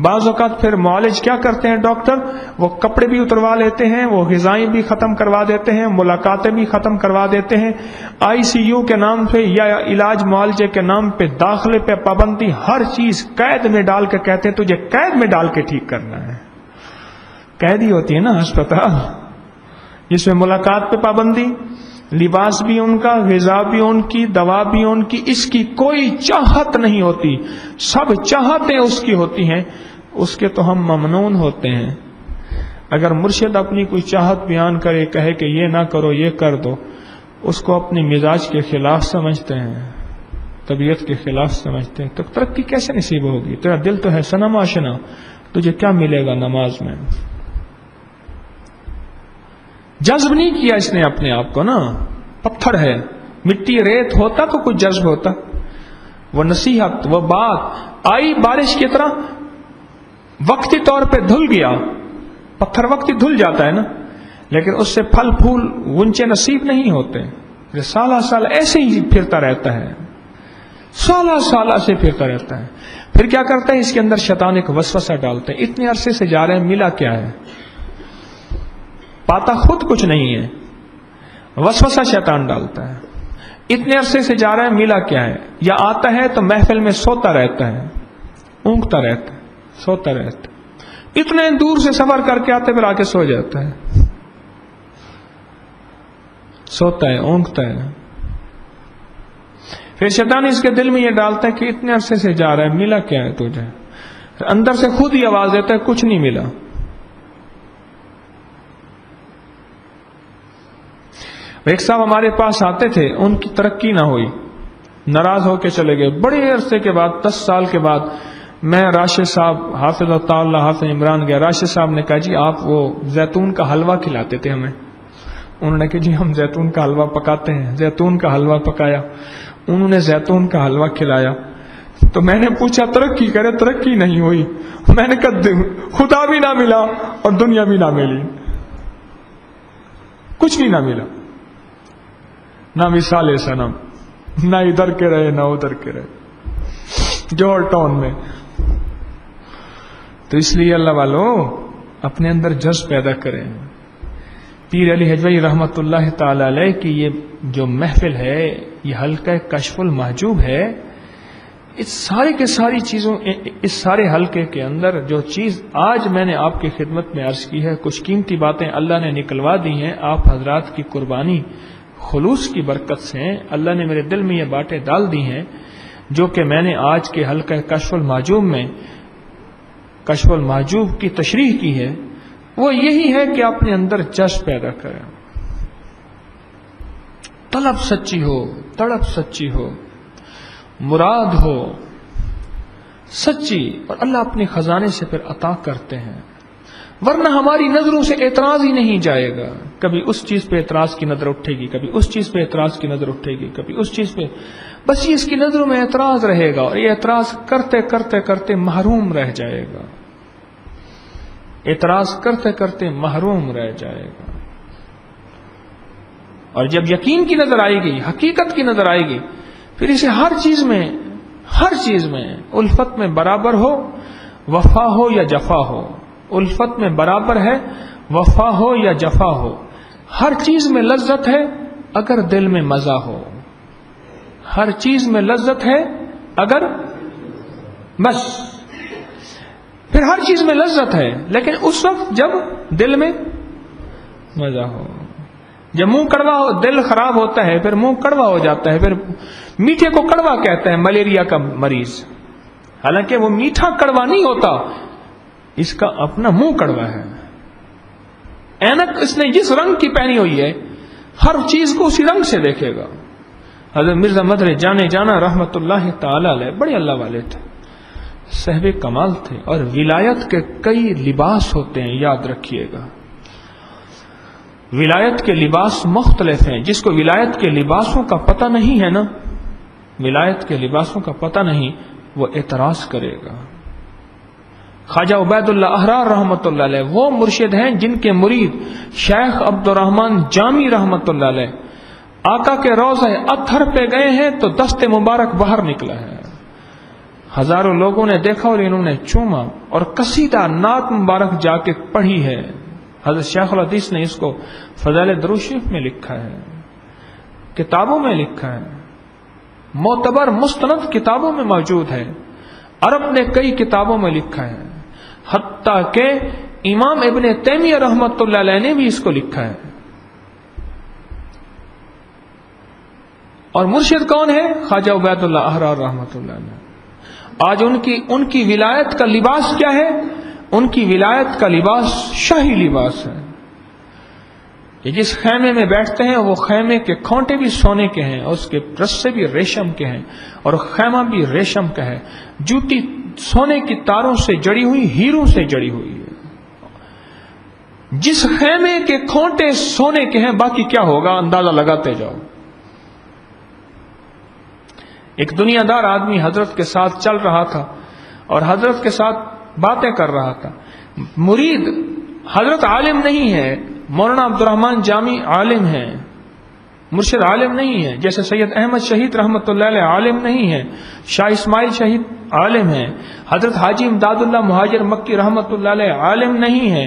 بعض اوقات؟ پھر معالج کیا کرتے ہیں ڈاکٹر؟ وہ کپڑے بھی اتروا لیتے ہیں، وہ غذائیں بھی ختم کروا دیتے ہیں، ملاقاتیں بھی ختم کروا دیتے ہیں، ICU کے نام پہ یا علاج معالجے کے نام پہ داخلے پہ پابندی، ہر چیز قید میں ڈال کے کہتے ہیں تجھے قید میں ڈال کے ٹھیک کرنا ہے. قید ہی ہوتی ہے نا ہسپتال، جس میں ملاقات پہ پابندی، لباس بھی ان کا، غذا بھی ان کی، دوا بھی ان کی، اس کی کوئی چاہت نہیں ہوتی. سب چاہتیں اس کی ہوتی ہیں، اس کے تو ہم ممنون ہوتے ہیں. اگر مرشد اپنی کوئی چاہت بیان کرے، کہے کہ یہ نہ کرو یہ کر دو، اس کو اپنی مزاج کے خلاف سمجھتے ہیں، طبیعت کے خلاف سمجھتے ہیں، تو ترقی کیسے نصیب ہوگی؟ تیرا دل تو ہے صنم آشنا، تجھے کیا ملے گا نماز میں؟ جذب نہیں کیا اس نے اپنے آپ کو نا، پتھر ہے، مٹی ریت ہوتا تو کچھ جذب ہوتا. وہ نصیحت، وہ بات آئی بارش کی طرح، وقتی طور پہ دھل گیا. پتھر وقتی دھل جاتا ہے نا، لیکن اس سے پھل پھول غنچے نصیب نہیں ہوتے. سالہ سال ایسے ہی پھرتا رہتا ہے، سالہ سے پھرتا رہتا ہے. پھر کیا کرتا ہے؟ اس کے اندر شیطان ایک وسوسہ ڈالتے ہیں، اتنے عرصے سے جا رہے ہیں، ملا کیا ہے؟ پاتا خود کچھ نہیں ہے، وسوسہ شیطان ڈالتا ہے. اتنے عرصے سے جا رہا ہے، ملا کیا ہے؟ یا آتا ہے تو محفل میں سوتا رہتا ہے، اونگتا رہتا ہے، سوتا رہتا ہے. اتنے دور سے سفر کر کے آتے پھر آ کے سو جاتا ہے، سوتا ہے، اونگتا ہے. پھر شیطان اس کے دل میں یہ ڈالتا ہے کہ اتنے عرصے سے جا رہا ہے، ملا کیا ہے تجھے؟ اندر سے خود ہی آواز دیتا ہے کچھ نہیں ملا. ایک صاحب ہمارے پاس آتے تھے، ان کی ترقی نہ ہوئی، ناراض ہو کے چلے گئے. بڑے عرصے کے بعد، 10 سال کے بعد، میں راشد صاحب حافظ اللہ حافظ عمران گیا. راشد صاحب نے کہا جی آپ وہ زیتون کا حلوہ کھلاتے تھے ہمیں، انہوں نے کہا جی ہم زیتون کا حلوہ پکاتے ہیں. زیتون کا حلوہ پکایا, انہوں نے زیتون کا حلوہ کھلایا. تو میں نے پوچھا ترقی کرے, ترقی نہیں ہوئی. میں نے کہا خدا بھی نہ ملا اور دنیا بھی نہ ملی, کچھ بھی نہ ملا, نہ مثال صنم, نہ ادھر کے رہے نہ ادھر کے رہے, جوہر ٹاؤن میں. تو اس لیے اللہ والوں اپنے اندر جذب پیدا کریں. پیر علی حجوی رحمت اللہ تعالی علیہ کی یہ جو محفل ہے, یہ حلقہ کشف المحجوب ہے. اس سارے کے ساری چیزوں, اس سارے حلقے کے اندر جو چیز آج میں نے آپ کی خدمت میں عرض کی ہے, کچھ قیمتی باتیں اللہ نے نکلوا دی ہیں. آپ حضرات کی قربانی خلوص کی برکت سے اللہ نے میرے دل میں یہ باتیں ڈال دی ہیں, جو کہ میں نے آج کے حلقہ کشف المحجوب میں کشف المحجوب کی تشریح کی ہے. وہ یہی ہے کہ اپنے اندر جذب پیدا کریں, طلب سچی ہو, تڑپ سچی ہو, مراد ہو سچی, اور اللہ اپنے خزانے سے پھر عطا کرتے ہیں. ورنہ ہماری نظروں سے اعتراض ہی نہیں جائے گا. کبھی اس چیز پہ اعتراض کی نظر اٹھے گی, کبھی اس چیز پہ اعتراض کی نظر اٹھے گی, کبھی اس چیز پہ, بس یہ اس کی نظروں میں اعتراض رہے گا, اور یہ اعتراض کرتے کرتے کرتے محروم رہ جائے گا. اعتراض کرتے کرتے محروم رہ جائے گا. اور جب یقین کی نظر آئے گی, حقیقت کی نظر آئے گی, پھر اسے ہر چیز میں الفت میں برابر ہو, وفا ہو یا جفا ہو. الفت میں برابر ہے, وفا ہو یا جفا ہو. ہر چیز میں لذت ہے اگر دل میں مزہ ہو. ہر چیز میں لذت ہے اگر, بس پھر ہر چیز میں لذت ہے, لیکن اس وقت جب دل میں مزہ ہو. جب منہ کڑوا ہو, دل خراب ہوتا ہے, پھر منہ کڑوا ہو جاتا ہے. پھر میٹھے کو کڑوا کہتا ہے ملیریا کا مریض, حالانکہ وہ میٹھا کڑوا نہیں ہوتا, اس کا اپنا منہ کڑوا ہے. اینک اس نے جس رنگ کی پہنی ہوئی ہے, ہر چیز کو اسی رنگ سے دیکھے گا. حضرت مرزا مدر جانے جانا رحمت اللہ تعالی علیہ بڑے اللہ والے تھے, صاحب کمال تھے, اور ولایت کے کئی لباس ہوتے ہیں, یاد رکھیے گا. ولایت کے لباس مختلف ہیں. جس کو ولایت کے لباسوں کا پتہ نہیں ہے نا, ولایت کے لباسوں کا پتہ نہیں, وہ اعتراض کرے گا. خواجہ عبید اللہ احرار رحمت اللہ علیہ وہ مرشد ہیں جن کے مرید شیخ عبد الرحمن جامی رحمت اللہ علیہ آقا کے روضہ اطہر پہ گئے ہیں تو دست مبارک باہر نکلا ہے. ہزاروں لوگوں نے دیکھا اور انہوں نے چوما, اور قصیدہ نعت مبارک جا کے پڑھی ہے. حضرت شیخ الحدیث نے اس کو فضائل درود شریف میں لکھا ہے, کتابوں میں لکھا ہے, معتبر مستند کتابوں میں موجود ہے. عرب نے کئی کتابوں میں لکھا ہے, حتیٰ کہ امام ابن تیمیہ رحمت اللہ علیہ نے بھی اس کو لکھا ہے. اور مرشد کون ہے؟ خواجہ عبید اللہ احرار رحمت اللہ علیہ. آج ان کی ولایت کا لباس کیا ہے؟ ان کی ولایت کا لباس شاہی لباس ہے. یہ جس خیمے میں بیٹھتے ہیں وہ خیمے کے کھونٹے بھی سونے کے ہیں, اور اس کے رسے بھی ریشم کے ہیں, اور خیمہ بھی ریشم کا ہے. جوتی سونے کی تاروں سے جڑی ہوئی, ہیروں سے جڑی ہوئی ہے. جس خیمے کے کھونٹے سونے کے ہیں, باقی کیا ہوگا اندازہ لگاتے جاؤ. ایک دنیا دار آدمی حضرت کے ساتھ چل رہا تھا اور حضرت کے ساتھ باتیں کر رہا تھا. مرید حضرت عالم نہیں ہے, مولانا عبد الرحمن جامی عالم ہے, مرشد عالم نہیں ہے. جیسے سید احمد شہید رحمت اللہ علیہ عالم نہیں ہے, شاہ اسماعیل شہید عالم ہے, حضرت حاجی امداد اللہ مہاجر مکی رحمت اللہ علیہ عالم نہیں ہے.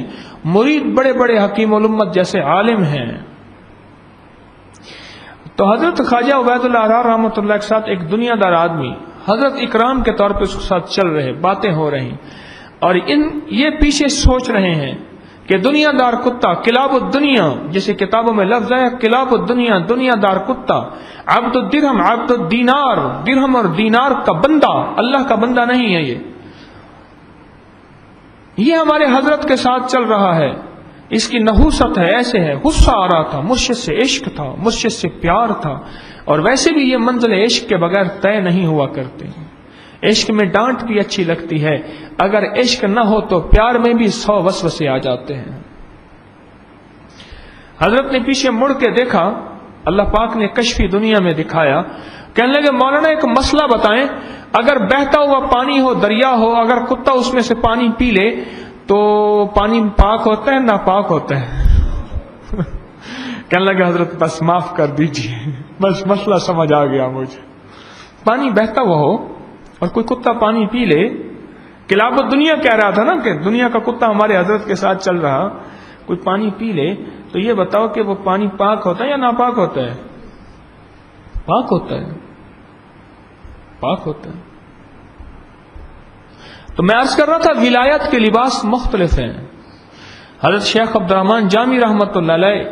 مرید بڑے بڑے حکیم الامت جیسے عالم ہیں. تو حضرت خواجہ عبید اللہ احرار رحمۃ اللہ کے ساتھ ایک دنیا دار آدمی حضرت اکرام کے طور پہ اس کے ساتھ چل رہے, باتیں ہو رہی, اور یہ پیچھے سوچ رہے ہیں کہ دنیا دار کتا, کلاب الدنیا, جیسے کتابوں میں لفظ ہے کلاب الدنیا, دنیا دار کتا, عبد الدرہم عبد الدینار, درہم اور دینار کا بندہ, اللہ کا بندہ نہیں ہے. یہ ہمارے حضرت کے ساتھ چل رہا ہے. اس کی نحوست ہے, ایسے ہے, غصہ آ رہا تھا, مرشد سے عشق تھا, مرشد سے پیار تھا. اور ویسے بھی یہ منزل عشق کے بغیر طے نہیں ہوا کرتے. عشق میں ڈانٹ بھی اچھی لگتی ہے, اگر عشق نہ ہو تو پیار میں بھی 100 وسوسے آ جاتے ہیں. حضرت نے پیچھے مڑ کے دیکھا، اللہ پاک نے کشفی دنیا میں دکھایا، کہنے لگے مولانا ایک مسئلہ بتائیں، اگر بہتا ہوا پانی ہو، دریا ہو، اگر کتا اس میں سے پانی پی لے تو پانی پاک ہوتا ہے ناپاک ہوتا ہے؟ کہنے لگے حضرت بس معاف کر دیجیے، بس مسئلہ سمجھ آ گیا مجھے۔ پانی بہتا ہوا ہو اور کوئی کتا پانی پی لے، کلاب دنیا کہہ رہا تھا نا کہ دنیا کا کتا ہمارے حضرت کے ساتھ چل رہا، کوئی پانی پی لے تو یہ بتاؤ کہ وہ پانی پاک ہوتا ہے یا ناپاک ہوتا ہے؟ پاک ہوتا ہے، پاک ہوتا ہے۔ تو میں عرض کر رہا تھا ولایت کے لباس مختلف ہیں۔ حضرت شیخ عبد الرحمن جامی رحمۃ اللہ علیہ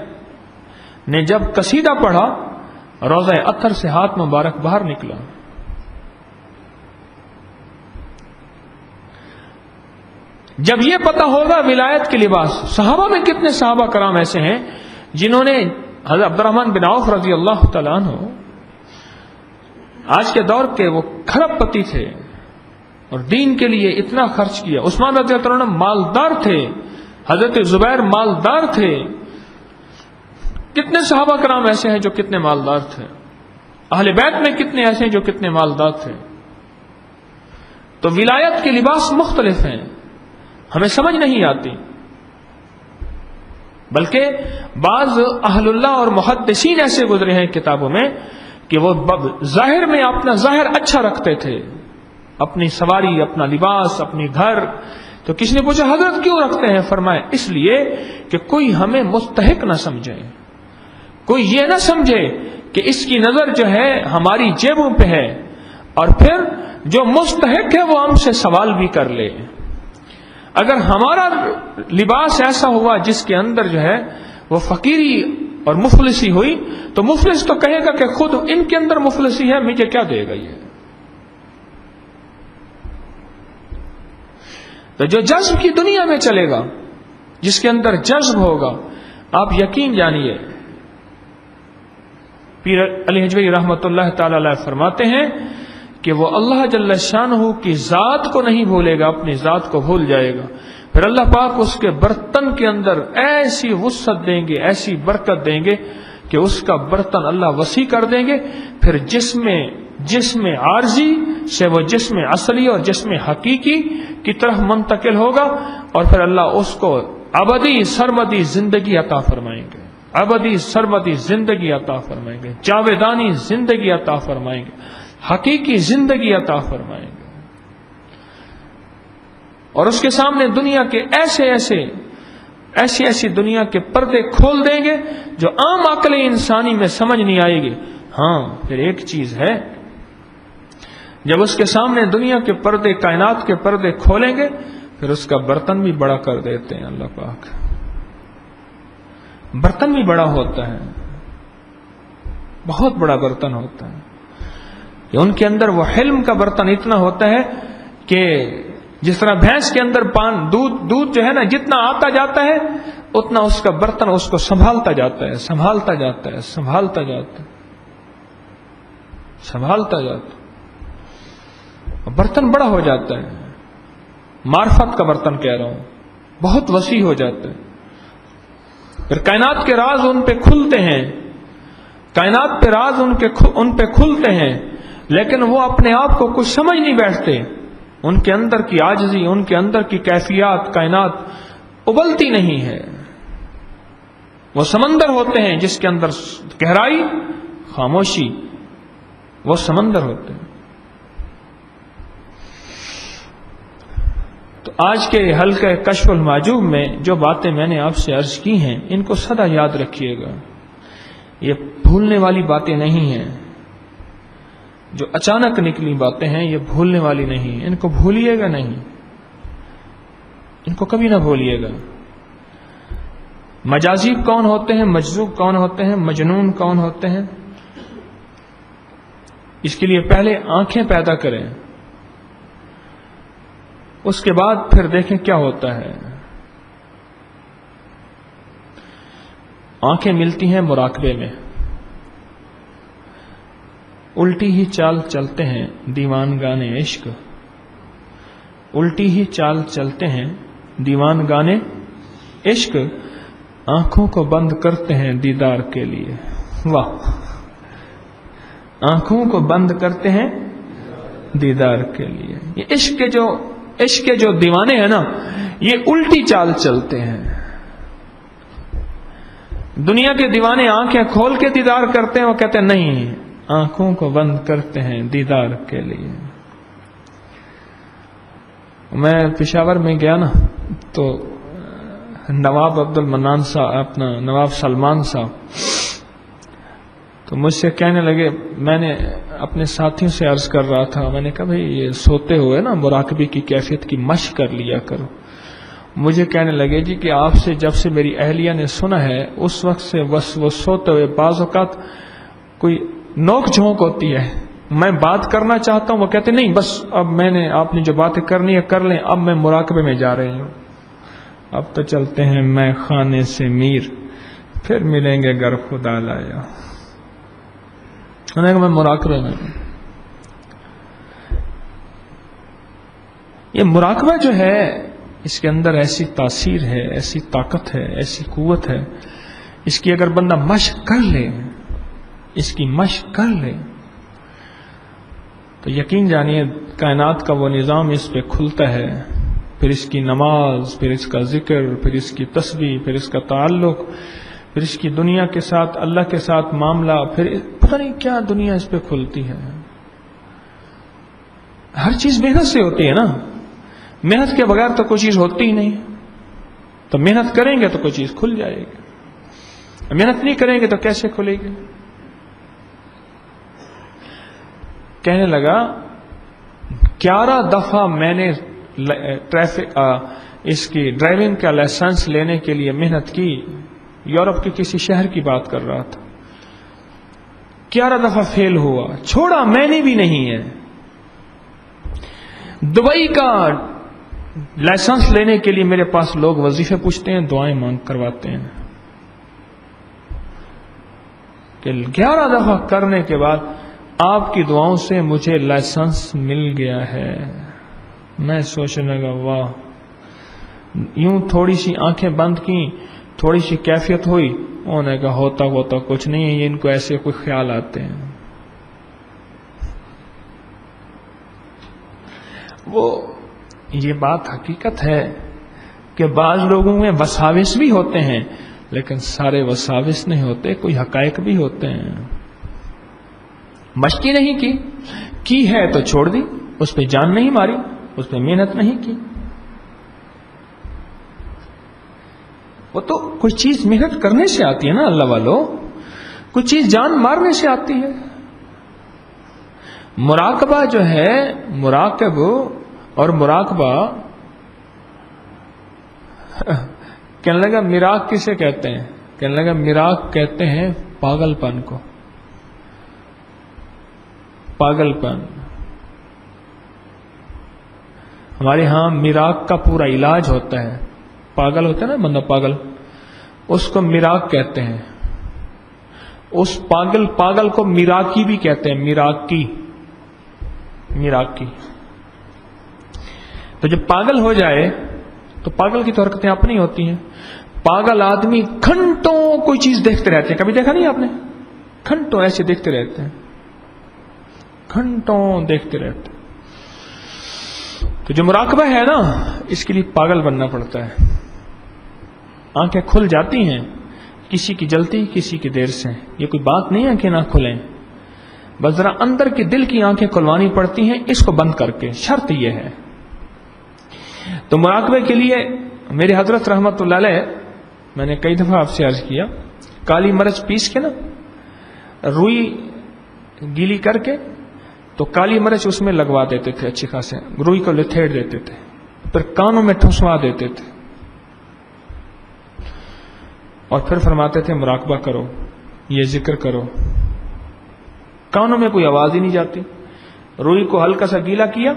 نے جب قصیدہ پڑھا، روضہ اطہر سے ہاتھ مبارک باہر نکلا۔ جب یہ پتہ ہوگا ولایت کے لباس، صحابہ میں کتنے صحابہ کرام ایسے ہیں جنہوں نے حضرت عبد الرحمن بن عوف رضی اللہ تعالیٰ عنہ آج کے دور کے وہ کھرب پتی تھے اور دین کے لیے اتنا خرچ کیا۔ عثمان رضی اللہ عنہ مالدار تھے، حضرت زبیر مالدار تھے، کتنے صحابہ کرام ایسے ہیں جو کتنے مالدار تھے، اہل بیت میں کتنے ایسے ہیں جو کتنے مالدار تھے۔ تو ولایت کے لباس مختلف ہیں، ہمیں سمجھ نہیں آتی، بلکہ بعض اہل اللہ اور محدثین ایسے گزرے ہیں کتابوں میں کہ وہ ظاہر میں اپنا ظاہر اچھا رکھتے تھے، اپنی سواری، اپنا لباس، اپنی گھر۔ تو کسی نے پوچھا حضرت کیوں رکھتے ہیں؟ فرمائے اس لیے کہ کوئی ہمیں مستحق نہ سمجھے، کوئی یہ نہ سمجھے کہ اس کی نظر جو ہے ہماری جیبوں پہ ہے، اور پھر جو مستحق ہے وہ ہم سے سوال بھی کر لے۔ اگر ہمارا لباس ایسا ہوا جس کے اندر جو ہے وہ فقیری اور مفلسی ہوئی، تو مفلس تو کہے گا کہ خود ان کے اندر مفلسی ہے، مجھے کیا دے گا یہ؟ تو جو جذب کی دنیا میں چلے گا، جس کے اندر جذب ہوگا، آپ یقین جانیے، پیر علی حجویری رحمۃ اللہ تعالی علیہ فرماتے ہیں کہ وہ اللہ جل شانہ کی ذات کو نہیں بھولے گا، اپنی ذات کو بھول جائے گا، پھر اللہ پاک اس کے برتن کے اندر ایسی وسعت دیں گے، ایسی برکت دیں گے کہ اس کا برتن اللہ وسیع کر دیں گے، پھر جسم عارضی سے وہ جسم اصلی اور جسم حقیقی کی طرف منتقل ہوگا، اور پھر اللہ اس کو ابدی سرمدی زندگی عطا فرمائیں گے، ابدی سرمدی زندگی عطا فرمائیں گے، جاویدانی زندگی عطا فرمائیں گے، حقیقی زندگی عطا فرمائیں گے۔ اور اس کے سامنے دنیا کے ایسی دنیا کے پردے کھول دیں گے جو عام عقل انسانی میں سمجھ نہیں آئے گی۔ ہاں پھر ایک چیز ہے، جب اس کے سامنے دنیا کے پردے، کائنات کے پردے کھولیں گے، پھر اس کا برتن بھی بڑا کر دیتے ہیں اللہ پاک، برتن بھی بڑا ہوتا ہے، بہت بڑا برتن ہوتا ہے۔ ان کے اندر وہ حلم کا برتن اتنا ہوتا ہے کہ جس طرح بھینس کے اندر دودھ جو ہے نا جتنا آتا جاتا ہے اتنا اس کا برتن اس کو سنبھالتا جاتا ہے، سنبھالتا جاتا ہے، سنبھالتا جاتا ہے، سنبھالتا جاتا ہے، برتن بڑا ہو جاتا ہے۔ معرفت کا برتن کہہ رہا ہوں، بہت وسیع ہو جاتا ہے۔ پھر کائنات کے راز ان پہ کھلتے ہیں، کائنات پہ راز ان پہ کھلتے ہیں، لیکن وہ اپنے آپ کو کچھ سمجھ نہیں بیٹھتے، ان کے اندر کی عاجزی، ان کے اندر کی کیفیات کائنات ابلتی نہیں ہے۔ وہ سمندر ہوتے ہیں جس کے اندر گہرائی، خاموشی، وہ سمندر ہوتے ہیں۔ تو آج کے حلقہ کشف المحجوب میں جو باتیں میں نے آپ سے عرض کی ہیں، ان کو سدا یاد رکھیے گا، یہ بھولنے والی باتیں نہیں ہیں، جو اچانک نکلی باتیں ہیں یہ بھولنے والی نہیں ہیں، ان کو بھولیے گا نہیں، ان کو کبھی نہ بھولیے گا۔ مجازیب کون ہوتے ہیں، مجذوب کون ہوتے ہیں، مجنون کون ہوتے ہیں، اس کے لیے پہلے آنکھیں پیدا کریں، اس کے بعد پھر دیکھیں کیا ہوتا ہے۔ آنکھیں ملتی ہیں مراقبے میں، الٹی ہی چال چلتے ہیں دیوان گانے عشق، الٹی ہی چال چلتے ہیں دیوان گانے عشق، آنکھوں کو بند کرتے ہیں دیدار کے لیے. واہ. آنکھوں کو بند کرتے ہیں دیدار کے لیے. یہ عشق کے جو دیوانے ہیں نا، یہ الٹی چال چلتے ہیں. دنیا کے دیوانے آنکھیں کھول کے دیدار کرتے ہیں، وہ کہتے ہیں نہیں، آنکھوں کو بند کرتے ہیں دیدار کے لیے. میں پشاور میں گیا نا، تو نواب عبد المنان صاحب، اپنا نواب سلمان صاحب، تو مجھ سے کہنے لگے، میں نے اپنے ساتھیوں سے عرض کر رہا تھا، میں نے کہا بھئی یہ سوتے ہوئے نا مراقبے کی کیفیت کی مشق کر لیا کرو. مجھے کہنے لگے جی کہ آپ سے جب سے میری اہلیہ نے سنا ہے اس وقت سے بس وہ سوتے ہوئے بعض اوقات کوئی نوک جھونک ہوتی ہے، میں بات کرنا چاہتا ہوں، وہ کہتے نہیں بس اب میں نے، آپ نے جو باتیں کرنی ہے کر لیں، اب میں مراقبے میں جا رہی ہوں. اب تو چلتے ہیں میں خانے سے میر، پھر ملیں گے گر خدا لایا. میں مراقبے میں. یہ مراقبہ جو ہے اس کے اندر ایسی تاثیر ہے، ایسی طاقت ہے، ایسی قوت ہے، اس کی اگر بندہ مشق کر لے، اس کی مشق کر لے تو یقین جانیے کائنات کا وہ نظام اس پہ کھلتا ہے. پھر اس کی نماز، پھر اس کا ذکر، پھر اس کی تسبیح، پھر اس کا تعلق، پھر اس کی دنیا کے ساتھ، اللہ کے ساتھ معاملہ، پھر پتہ نہیں کیا دنیا اس پہ کھلتی ہے. ہر چیز محنت سے ہوتی ہے نا، محنت کے بغیر تو کوئی چیز ہوتی ہی نہیں. تو محنت کریں گے تو کوئی چیز کھل جائے گی، محنت نہیں کریں گے تو کیسے کھلے گی. کہنے لگا 11 دفعہ میں نے اس کی ڈرائیونگ کا لائسنس لینے کے لیے محنت کی. یورپ کے کسی شہر کی بات کر رہا تھا. 11 دفعہ فیل ہوا، چھوڑا میں نے بھی نہیں ہے. دبئی کا لائسنس لینے کے لیے میرے پاس لوگ وظیفے پوچھتے ہیں، دعائیں مانگ کرواتے ہیں کہ 11 دفعہ کرنے کے بعد آپ کی دعاؤں سے مجھے لائسنس مل گیا ہے. میں سوچنے لگا واہ. یوں تھوڑی سی آنکھیں بند کی، تھوڑی سی کیفیت ہوئی، انہوں نے کہا ہوتا کچھ نہیں ہے، یہ ان کو ایسے کوئی خیال آتے ہیں. وہ یہ بات حقیقت ہے کہ بعض لوگوں میں وساوس بھی ہوتے ہیں، لیکن سارے وساوس نہیں ہوتے، کوئی حقائق بھی ہوتے ہیں. مشق نہیں کی ہے تو چھوڑ دی، اس پہ جان نہیں ماری، اس پہ محنت نہیں کی. وہ تو کوئی چیز محنت کرنے سے آتی ہے نا اللہ والو، کوئی چیز جان مارنے سے آتی ہے. مراقبہ جو ہے، مراقب اور مراقبہ، کہنے لگا مراق کسے کہتے ہیں؟ کہنے لگا مراق کہتے ہیں پاگل پن کو. پاگل پن. ہمارے ہاں مراق کا پورا علاج ہوتا ہے. پاگل ہوتا ہے نا بندہ پاگل، اس کو مراق کہتے ہیں. اس پاگل کو مراقی بھی کہتے ہیں، مراقی. تو جب پاگل ہو جائے تو پاگل کی تو حرکتیں اپنی ہوتی ہیں. پاگل آدمی گھنٹوں کوئی چیز دیکھتے رہتے ہیں. کبھی دیکھا نہیں آپ نے؟ گھنٹوں ایسے دیکھتے رہتے ہیں، گھنٹوں دیکھتے رہتے. تو جو مراقبہ ہے نا، اس کے لیے پاگل بننا پڑتا ہے. آنکھیں کھل جاتی ہیں، کسی کی جلتی کسی کی دیر سے. یہ کوئی بات نہیں ہے کہ نہ کھلیں، بس ذرا اندر کی دل کی آنکھیں کھلوانی پڑتی ہیں، اس کو بند کر کے. شرط یہ ہے. تو مراقبے کے لیے میرے حضرت رحمت اللہ علیہ، میں نے کئی دفعہ آپ سے عرض کیا، کالی مرچ پیس کے نا، روئی گیلی کر کے، تو کالی مرچ اس میں لگوا دیتے تھے اچھی خاصے، روئی کو لتھیڑ دیتے تھے، پھر کانوں میں ٹھسوا دیتے تھے، اور پھر فرماتے تھے مراقبہ کرو، یہ ذکر کرو. کانوں میں کوئی آواز ہی نہیں جاتی. روئی کو ہلکا سا گیلا کیا،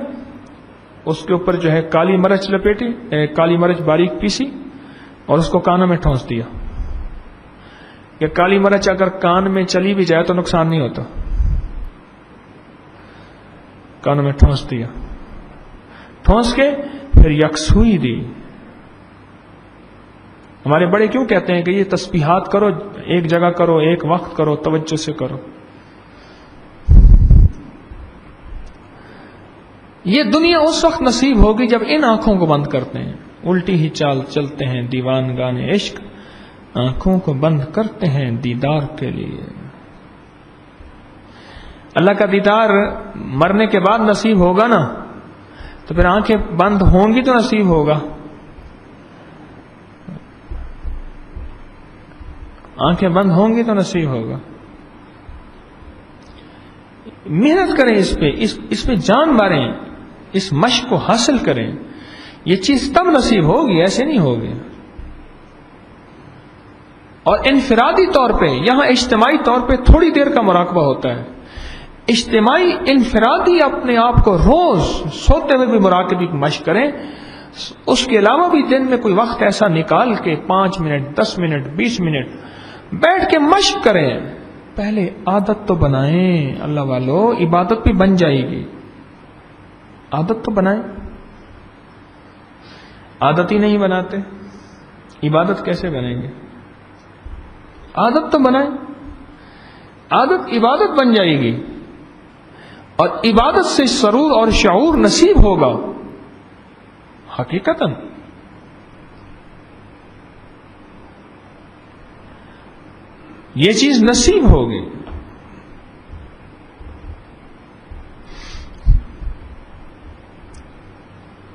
اس کے اوپر جو ہے کالی مرچ لپیٹی، کالی مرچ باریک پیسی، اور اس کو کانوں میں ٹھونس دیا. کہ کالی مرچ اگر کان میں چلی بھی جائے تو نقصان نہیں ہوتا. کانوں میں ٹھونس دیا، ٹھونس کے پھر یکسوئی دی. ہمارے بڑے کیوں کہتے ہیں کہ یہ تسبیحات کرو، ایک جگہ کرو، ایک وقت کرو، توجہ سے کرو. یہ دنیا اس وقت نصیب ہوگی جب ان آنکھوں کو بند کرتے ہیں. الٹی ہی چال چلتے ہیں دیوان گانے عشق، آنکھوں کو بند کرتے ہیں دیدار کے لیے. اللہ کا دیدار مرنے کے بعد نصیب ہوگا نا، تو پھر آنکھیں بند ہوں گی تو نصیب ہوگا. آنکھیں بند ہوں گی تو نصیب ہوگا. محنت کریں اس پہ جان ماریں، اس مشق کو حاصل کریں. یہ چیز تب نصیب ہوگی، ایسے نہیں ہوگی. اور انفرادی طور پہ، یہاں اجتماعی طور پہ تھوڑی دیر کا مراقبہ ہوتا ہے. اجتماعی انفرادی اپنے آپ کو روز سوتے ہوئے بھی مراقبے کی مشق کریں. اس کے علاوہ بھی دن میں کوئی وقت ایسا نکال کے 5 منٹ 10 منٹ 20 منٹ بیٹھ کے مشق کریں. پہلے عادت تو بنائیں اللہ والو، عبادت بھی بن جائے گی. عادت تو بنائیں. عادت ہی نہیں بناتے، عبادت کیسے بنیں گے؟ عادت تو بنائیں. عادت عبادت بن جائے گی، اور عبادت سے سرور اور شعور نصیب ہوگا. حقیقتاً یہ چیز نصیب ہوگی.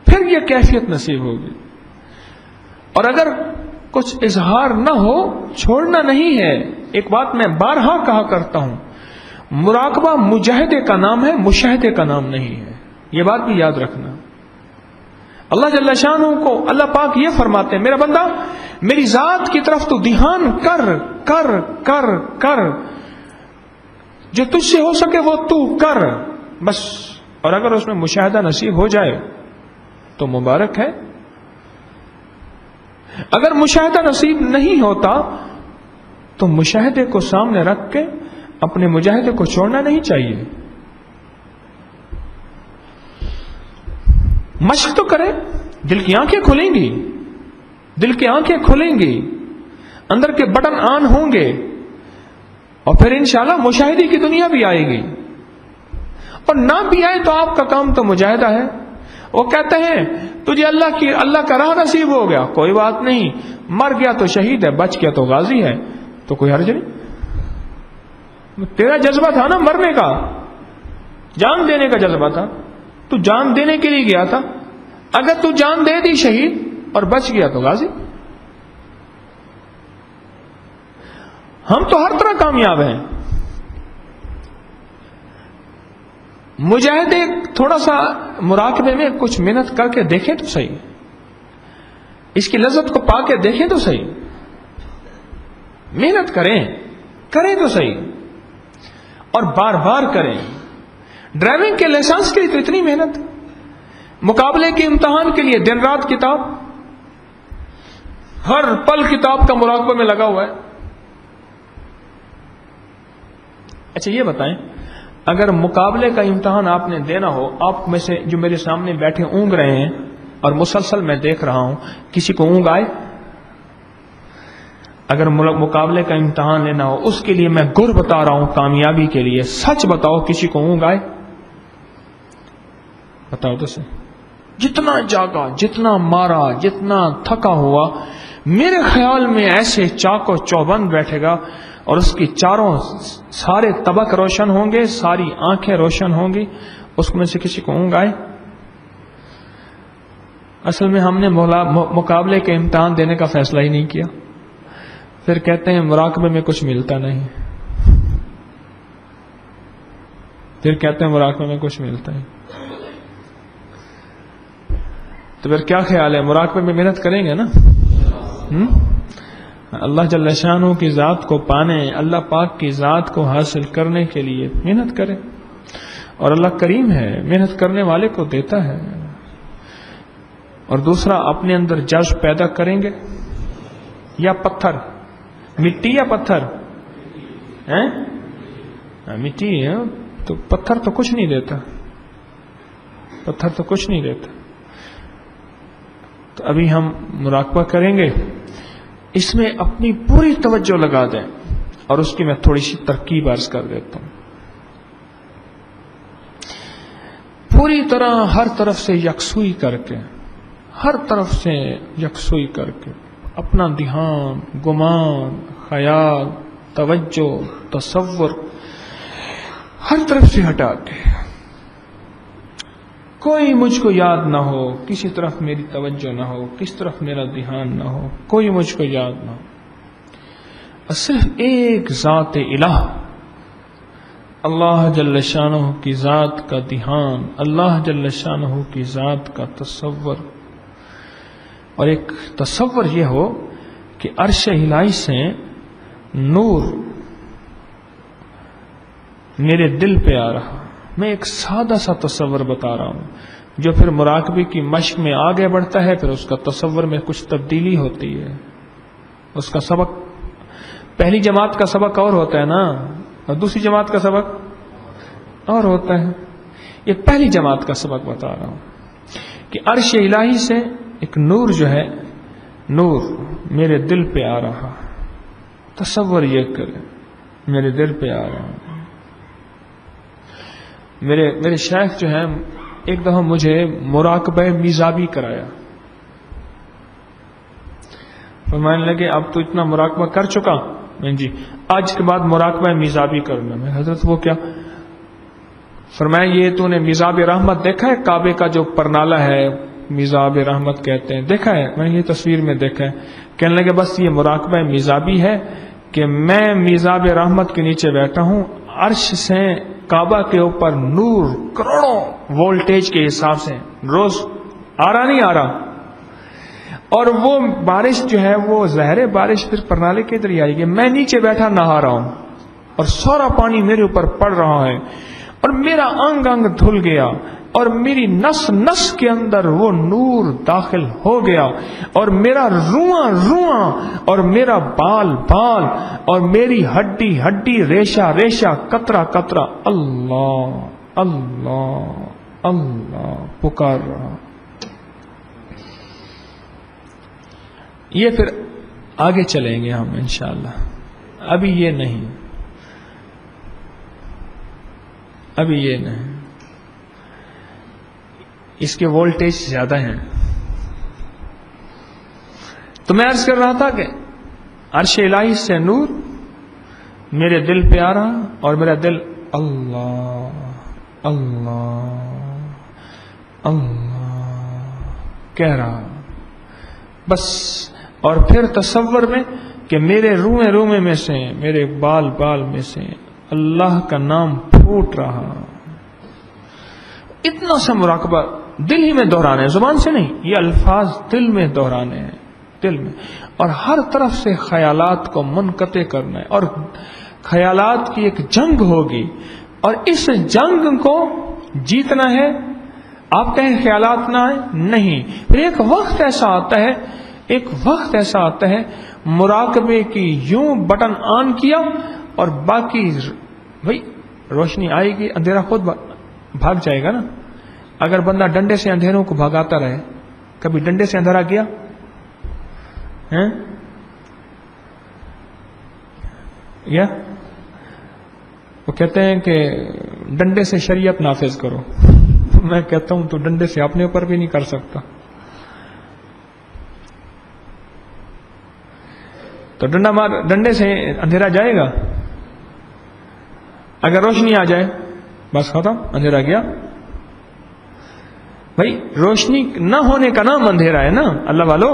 پھر یہ کیفیت نصیب ہوگی. اور اگر کچھ اظہار نہ ہو، چھوڑنا نہیں ہے. ایک بات میں بارہا کہا کرتا ہوں، مراقبہ مجاہدے کا نام ہے، مشاہدے کا نام نہیں ہے. یہ بات بھی یاد رکھنا. اللہ جل شانہ کو اللہ پاک یہ فرماتے ہیں، میرا بندہ میری ذات کی طرف تو دھیان کر کر کر کر، جو تجھ سے ہو سکے وہ تو کر بس. اور اگر اس میں مشاہدہ نصیب ہو جائے تو مبارک ہے. اگر مشاہدہ نصیب نہیں ہوتا تو مشاہدے کو سامنے رکھ کے اپنے مجاہدے کو چھوڑنا نہیں چاہیے. مشق تو کریں، دل کی آنکھیں کھلیں گی، دل کی آنکھیں کھلیں گی، اندر کے بٹن آن ہوں گے، اور پھر انشاءاللہ مشاہدے کی دنیا بھی آئے گی. اور نہ بھی آئے تو آپ کا کام تو مجاہدہ ہے. وہ کہتے ہیں تجھے اللہ کا راہ نصیب ہو گیا، کوئی بات نہیں، مر گیا تو شہید ہے، بچ گیا تو غازی ہے، تو کوئی حرج نہیں. تیرا جذبہ تھا نا مرنے کا، جان دینے کا جذبہ تھا، تو جان دینے کے لیے گیا تھا. اگر تو جان دے دی شہید اور بچ گیا تو غازی. ہم تو ہر طرح کامیاب ہیں. مجاہدے تھوڑا سا مراقبے میں کچھ محنت کر کے دیکھیں تو صحیح، اس کی لذت کو پا کے دیکھیں تو صحیح. محنت کریں تو صحیح، اور بار بار کریں. ڈرائیونگ کے لائسنس کے لیے تو اتنی محنت، مقابلے کے امتحان کے لیے دن رات کتاب، ہر پل کتاب کا مراقبہ میں لگا ہوا ہے. اچھا یہ بتائیں، اگر مقابلے کا امتحان آپ نے دینا ہو، آپ میں سے جو میرے سامنے بیٹھے اونگ رہے ہیں اور مسلسل میں دیکھ رہا ہوں، کسی کو اونگ آئے؟ اگر مقابلے کا امتحان لینا ہو، اس کے لیے میں گر بتا رہا ہوں کامیابی کے لیے، سچ بتاؤ کسی کو اونگ آئے؟ بتاؤ تو صحیح. جتنا جاگا، جتنا مارا، جتنا تھکا ہوا، میرے خیال میں ایسے چاق و چوبند بیٹھے گا اور اس کی چاروں سارے طبق روشن ہوں گے، ساری آنکھیں روشن ہوں گی، اس میں سے کسی کو اونگ آئے؟ اصل میں ہم نے مقابلے کے امتحان دینے کا فیصلہ ہی نہیں کیا. پھر کہتے ہیں مراقبے میں کچھ ملتا نہیں، پھر کہتے ہیں مراقبے میں کچھ ملتا ہے. تو پھر کیا خیال ہے، مراقبے میں محنت کریں گے نا؟ اللہ جل شانہ کی ذات کو پانے، اللہ پاک کی ذات کو حاصل کرنے کے لیے محنت کریں. اور اللہ کریم ہے، محنت کرنے والے کو دیتا ہے. اور دوسرا، اپنے اندر جذب پیدا کریں گے، یا پتھر، مٹی یا پتھر ہیں؟ مٹی ہے تو پتھر تو کچھ نہیں دیتا، پتھر تو کچھ نہیں دیتا. تو ابھی ہم مراقبہ کریں گے، اس میں اپنی پوری توجہ لگا دیں. اور اس کی میں تھوڑی سی ترکیب عرض کر دیتا ہوں. پوری طرح ہر طرف سے یکسوئی کر کے، ہر طرف سے یکسوئی کر کے اپنا دھیان، گمان، خیال، توجہ، تصور ہر طرف سے ہٹا کے، کوئی مجھ کو یاد نہ ہو، کسی طرف میری توجہ نہ ہو، کس طرف میرا دھیان نہ ہو، کوئی مجھ کو یاد نہ ہو، اور صرف ایک ذات الہ، اللہ جل شانہ کی ذات کا دھیان، اللہ جل شانہ کی ذات کا تصور. اور ایک تصور یہ ہو کہ عرش الہی سے نور میرے دل پہ آ رہا. میں ایک سادہ سا تصور بتا رہا ہوں جو پھر مراقبے کی مشق میں آگے بڑھتا ہے، پھر اس کا تصور میں کچھ تبدیلی ہوتی ہے. اس کا سبق پہلی جماعت کا سبق اور ہوتا ہے نا، اور دوسری جماعت کا سبق اور ہوتا ہے. یہ پہلی جماعت کا سبق بتا رہا ہوں کہ عرش الہی سے ایک نور جو ہے، نور میرے دل پہ آ رہا. تصور یہ کرے میرے دل پہ آ رہا. میرے شیخ جو ہیں ایک دفعہ مجھے مراقبہ میزابی کرایا. فرمانے لگے اب تو اتنا مراقبہ کر چکا، میں جی آج کے بعد مراقبہ میزابی کرنا. میں حضرت وہ کیا؟ فرمایا یہ تو نے میزاب رحمت دیکھا ہے؟ کعبے کا جو پرنالہ ہے میزاب رحمت کہتے ہیں، دیکھا ہے؟ میں نے یہ تصویر میں دیکھا ہے. کہنے لگے بس یہ مراقبہ میزابی ہے کہ میں میزاب رحمت کے نیچے بیٹھا ہوں، عرش سے کعبہ کے اوپر نور کروڑوں وولٹیج کے حساب سے روز آ رہا نہیں آ رہا، اور وہ بارش جو ہے وہ زہر بارش پھر پرنالے کے ادھر ہی آئے گی. میں نیچے بیٹھا نہا رہا ہوں اور سارا پانی میرے اوپر پڑ رہا ہے، اور میرا انگ انگ دھل گیا، اور میری نس نس کے اندر وہ نور داخل ہو گیا، اور میرا رواں رواں اور میرا بال بال اور میری ہڈی ہڈی ریشہ ریشہ قطرہ قطرہ اللہ اللہ اللہ پکار رہا. یہ پھر آگے چلیں گے ہم انشاءاللہ، ابھی یہ نہیں، ابھی یہ نہیں، اس کے وولٹیج زیادہ ہیں. تو میں عرض کر رہا تھا کہ عرش الہی سے نور میرے دل پہ آ رہا، اور میرا دل اللہ اللہ اللہ کہہ رہا بس. اور پھر تصور میں کہ میرے روئے روئے میں سے، میرے بال بال میں سے اللہ کا نام پھوٹ رہا. اتنا سا مراقبہ دل ہی میں دہرانے، زبان سے نہیں، یہ الفاظ دل میں دہرانے ہیں، دل میں. اور ہر طرف سے خیالات کو منقطع کرنا ہے، اور خیالات کی ایک جنگ ہوگی، اور اس جنگ کو جیتنا ہے. آپ کہیں خیالات نہ آئے، نہیں، پھر ایک وقت ایسا آتا ہے، ایک وقت ایسا آتا ہے مراقبے کی یوں بٹن آن کیا اور باقی بھائی روشنی آئے گی، اندھیرا خود بھاگ جائے گا نا. اگر بندہ ڈنڈے سے اندھیروں کو بھگاتا رہے، کبھی ڈنڈے سے اندھیرا گیا یا وہ کہتے ہیں کہ ڈنڈے سے شریعت نافذ کرو. میں کہتا ہوں تو ڈنڈے سے اپنے اوپر بھی نہیں کر سکتا. تو ڈنڈے سے اندھیرا جائے گا؟ اگر روشنی آ جائے بس ختم، اندھیرا گیا. بھائی روشنی نہ ہونے کا نام اندھیرا ہے نا اللہ والو.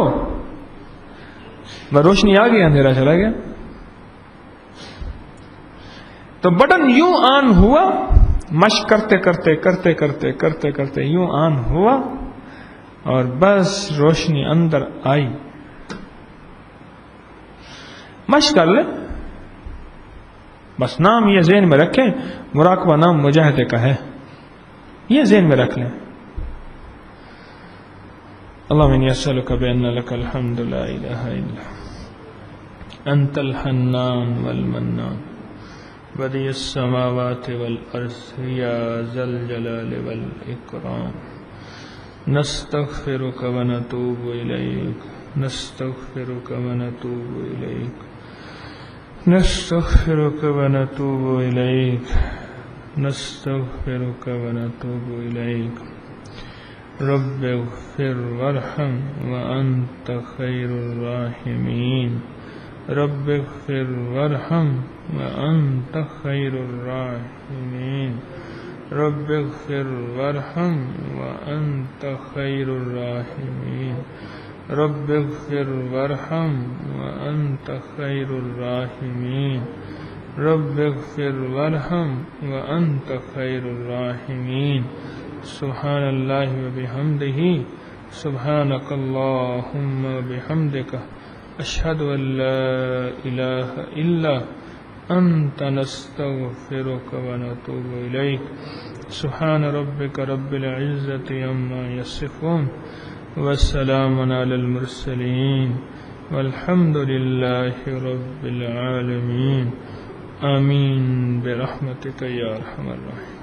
روشنی آ گئی، اندھیرا چلا گیا. تو بٹن یوں آن ہوا، مشق کرتے کرتے کرتے کرتے کرتے کرتے یوں آن ہوا، اور بس روشنی اندر آئی. مشق کر لے بس. نام یہ ذہن میں رکھیں، مراقبہ نام مجاہدے کا ہے، یہ ذہن میں رکھ لیں. اللهم إني أسألك بأن لك الحمد لا إله إلا أنت الحنان والمنان بديع السماوات والأرض يا ذا الجلال والإكرام. نستغفرك ونتوب إليك نستغفرك ونتوب إليك نستغفرك ونتوب إليك نستغفرك ونتوب إليك رب اغفر وارحم وأنت خير الراحمين رب اغفر وارحم وأنت خير الراحمين رب اغفر وارحم وأنت خير الراحمين رب اغفر وارحم وأنت خير الراحمين رب اغفر وارحم وأنت خير الراحمين سبحان الله وبحمده سبحانك اللهم وبحمدك أشهد أن لا إله إلا أنت نستغفرك ونتوب إليك سبحان ربك رب العزة عما يصفون والسلام على المرسلين والحمد لله رب العالمين آمين برحمتك يا أرحم الراحمين.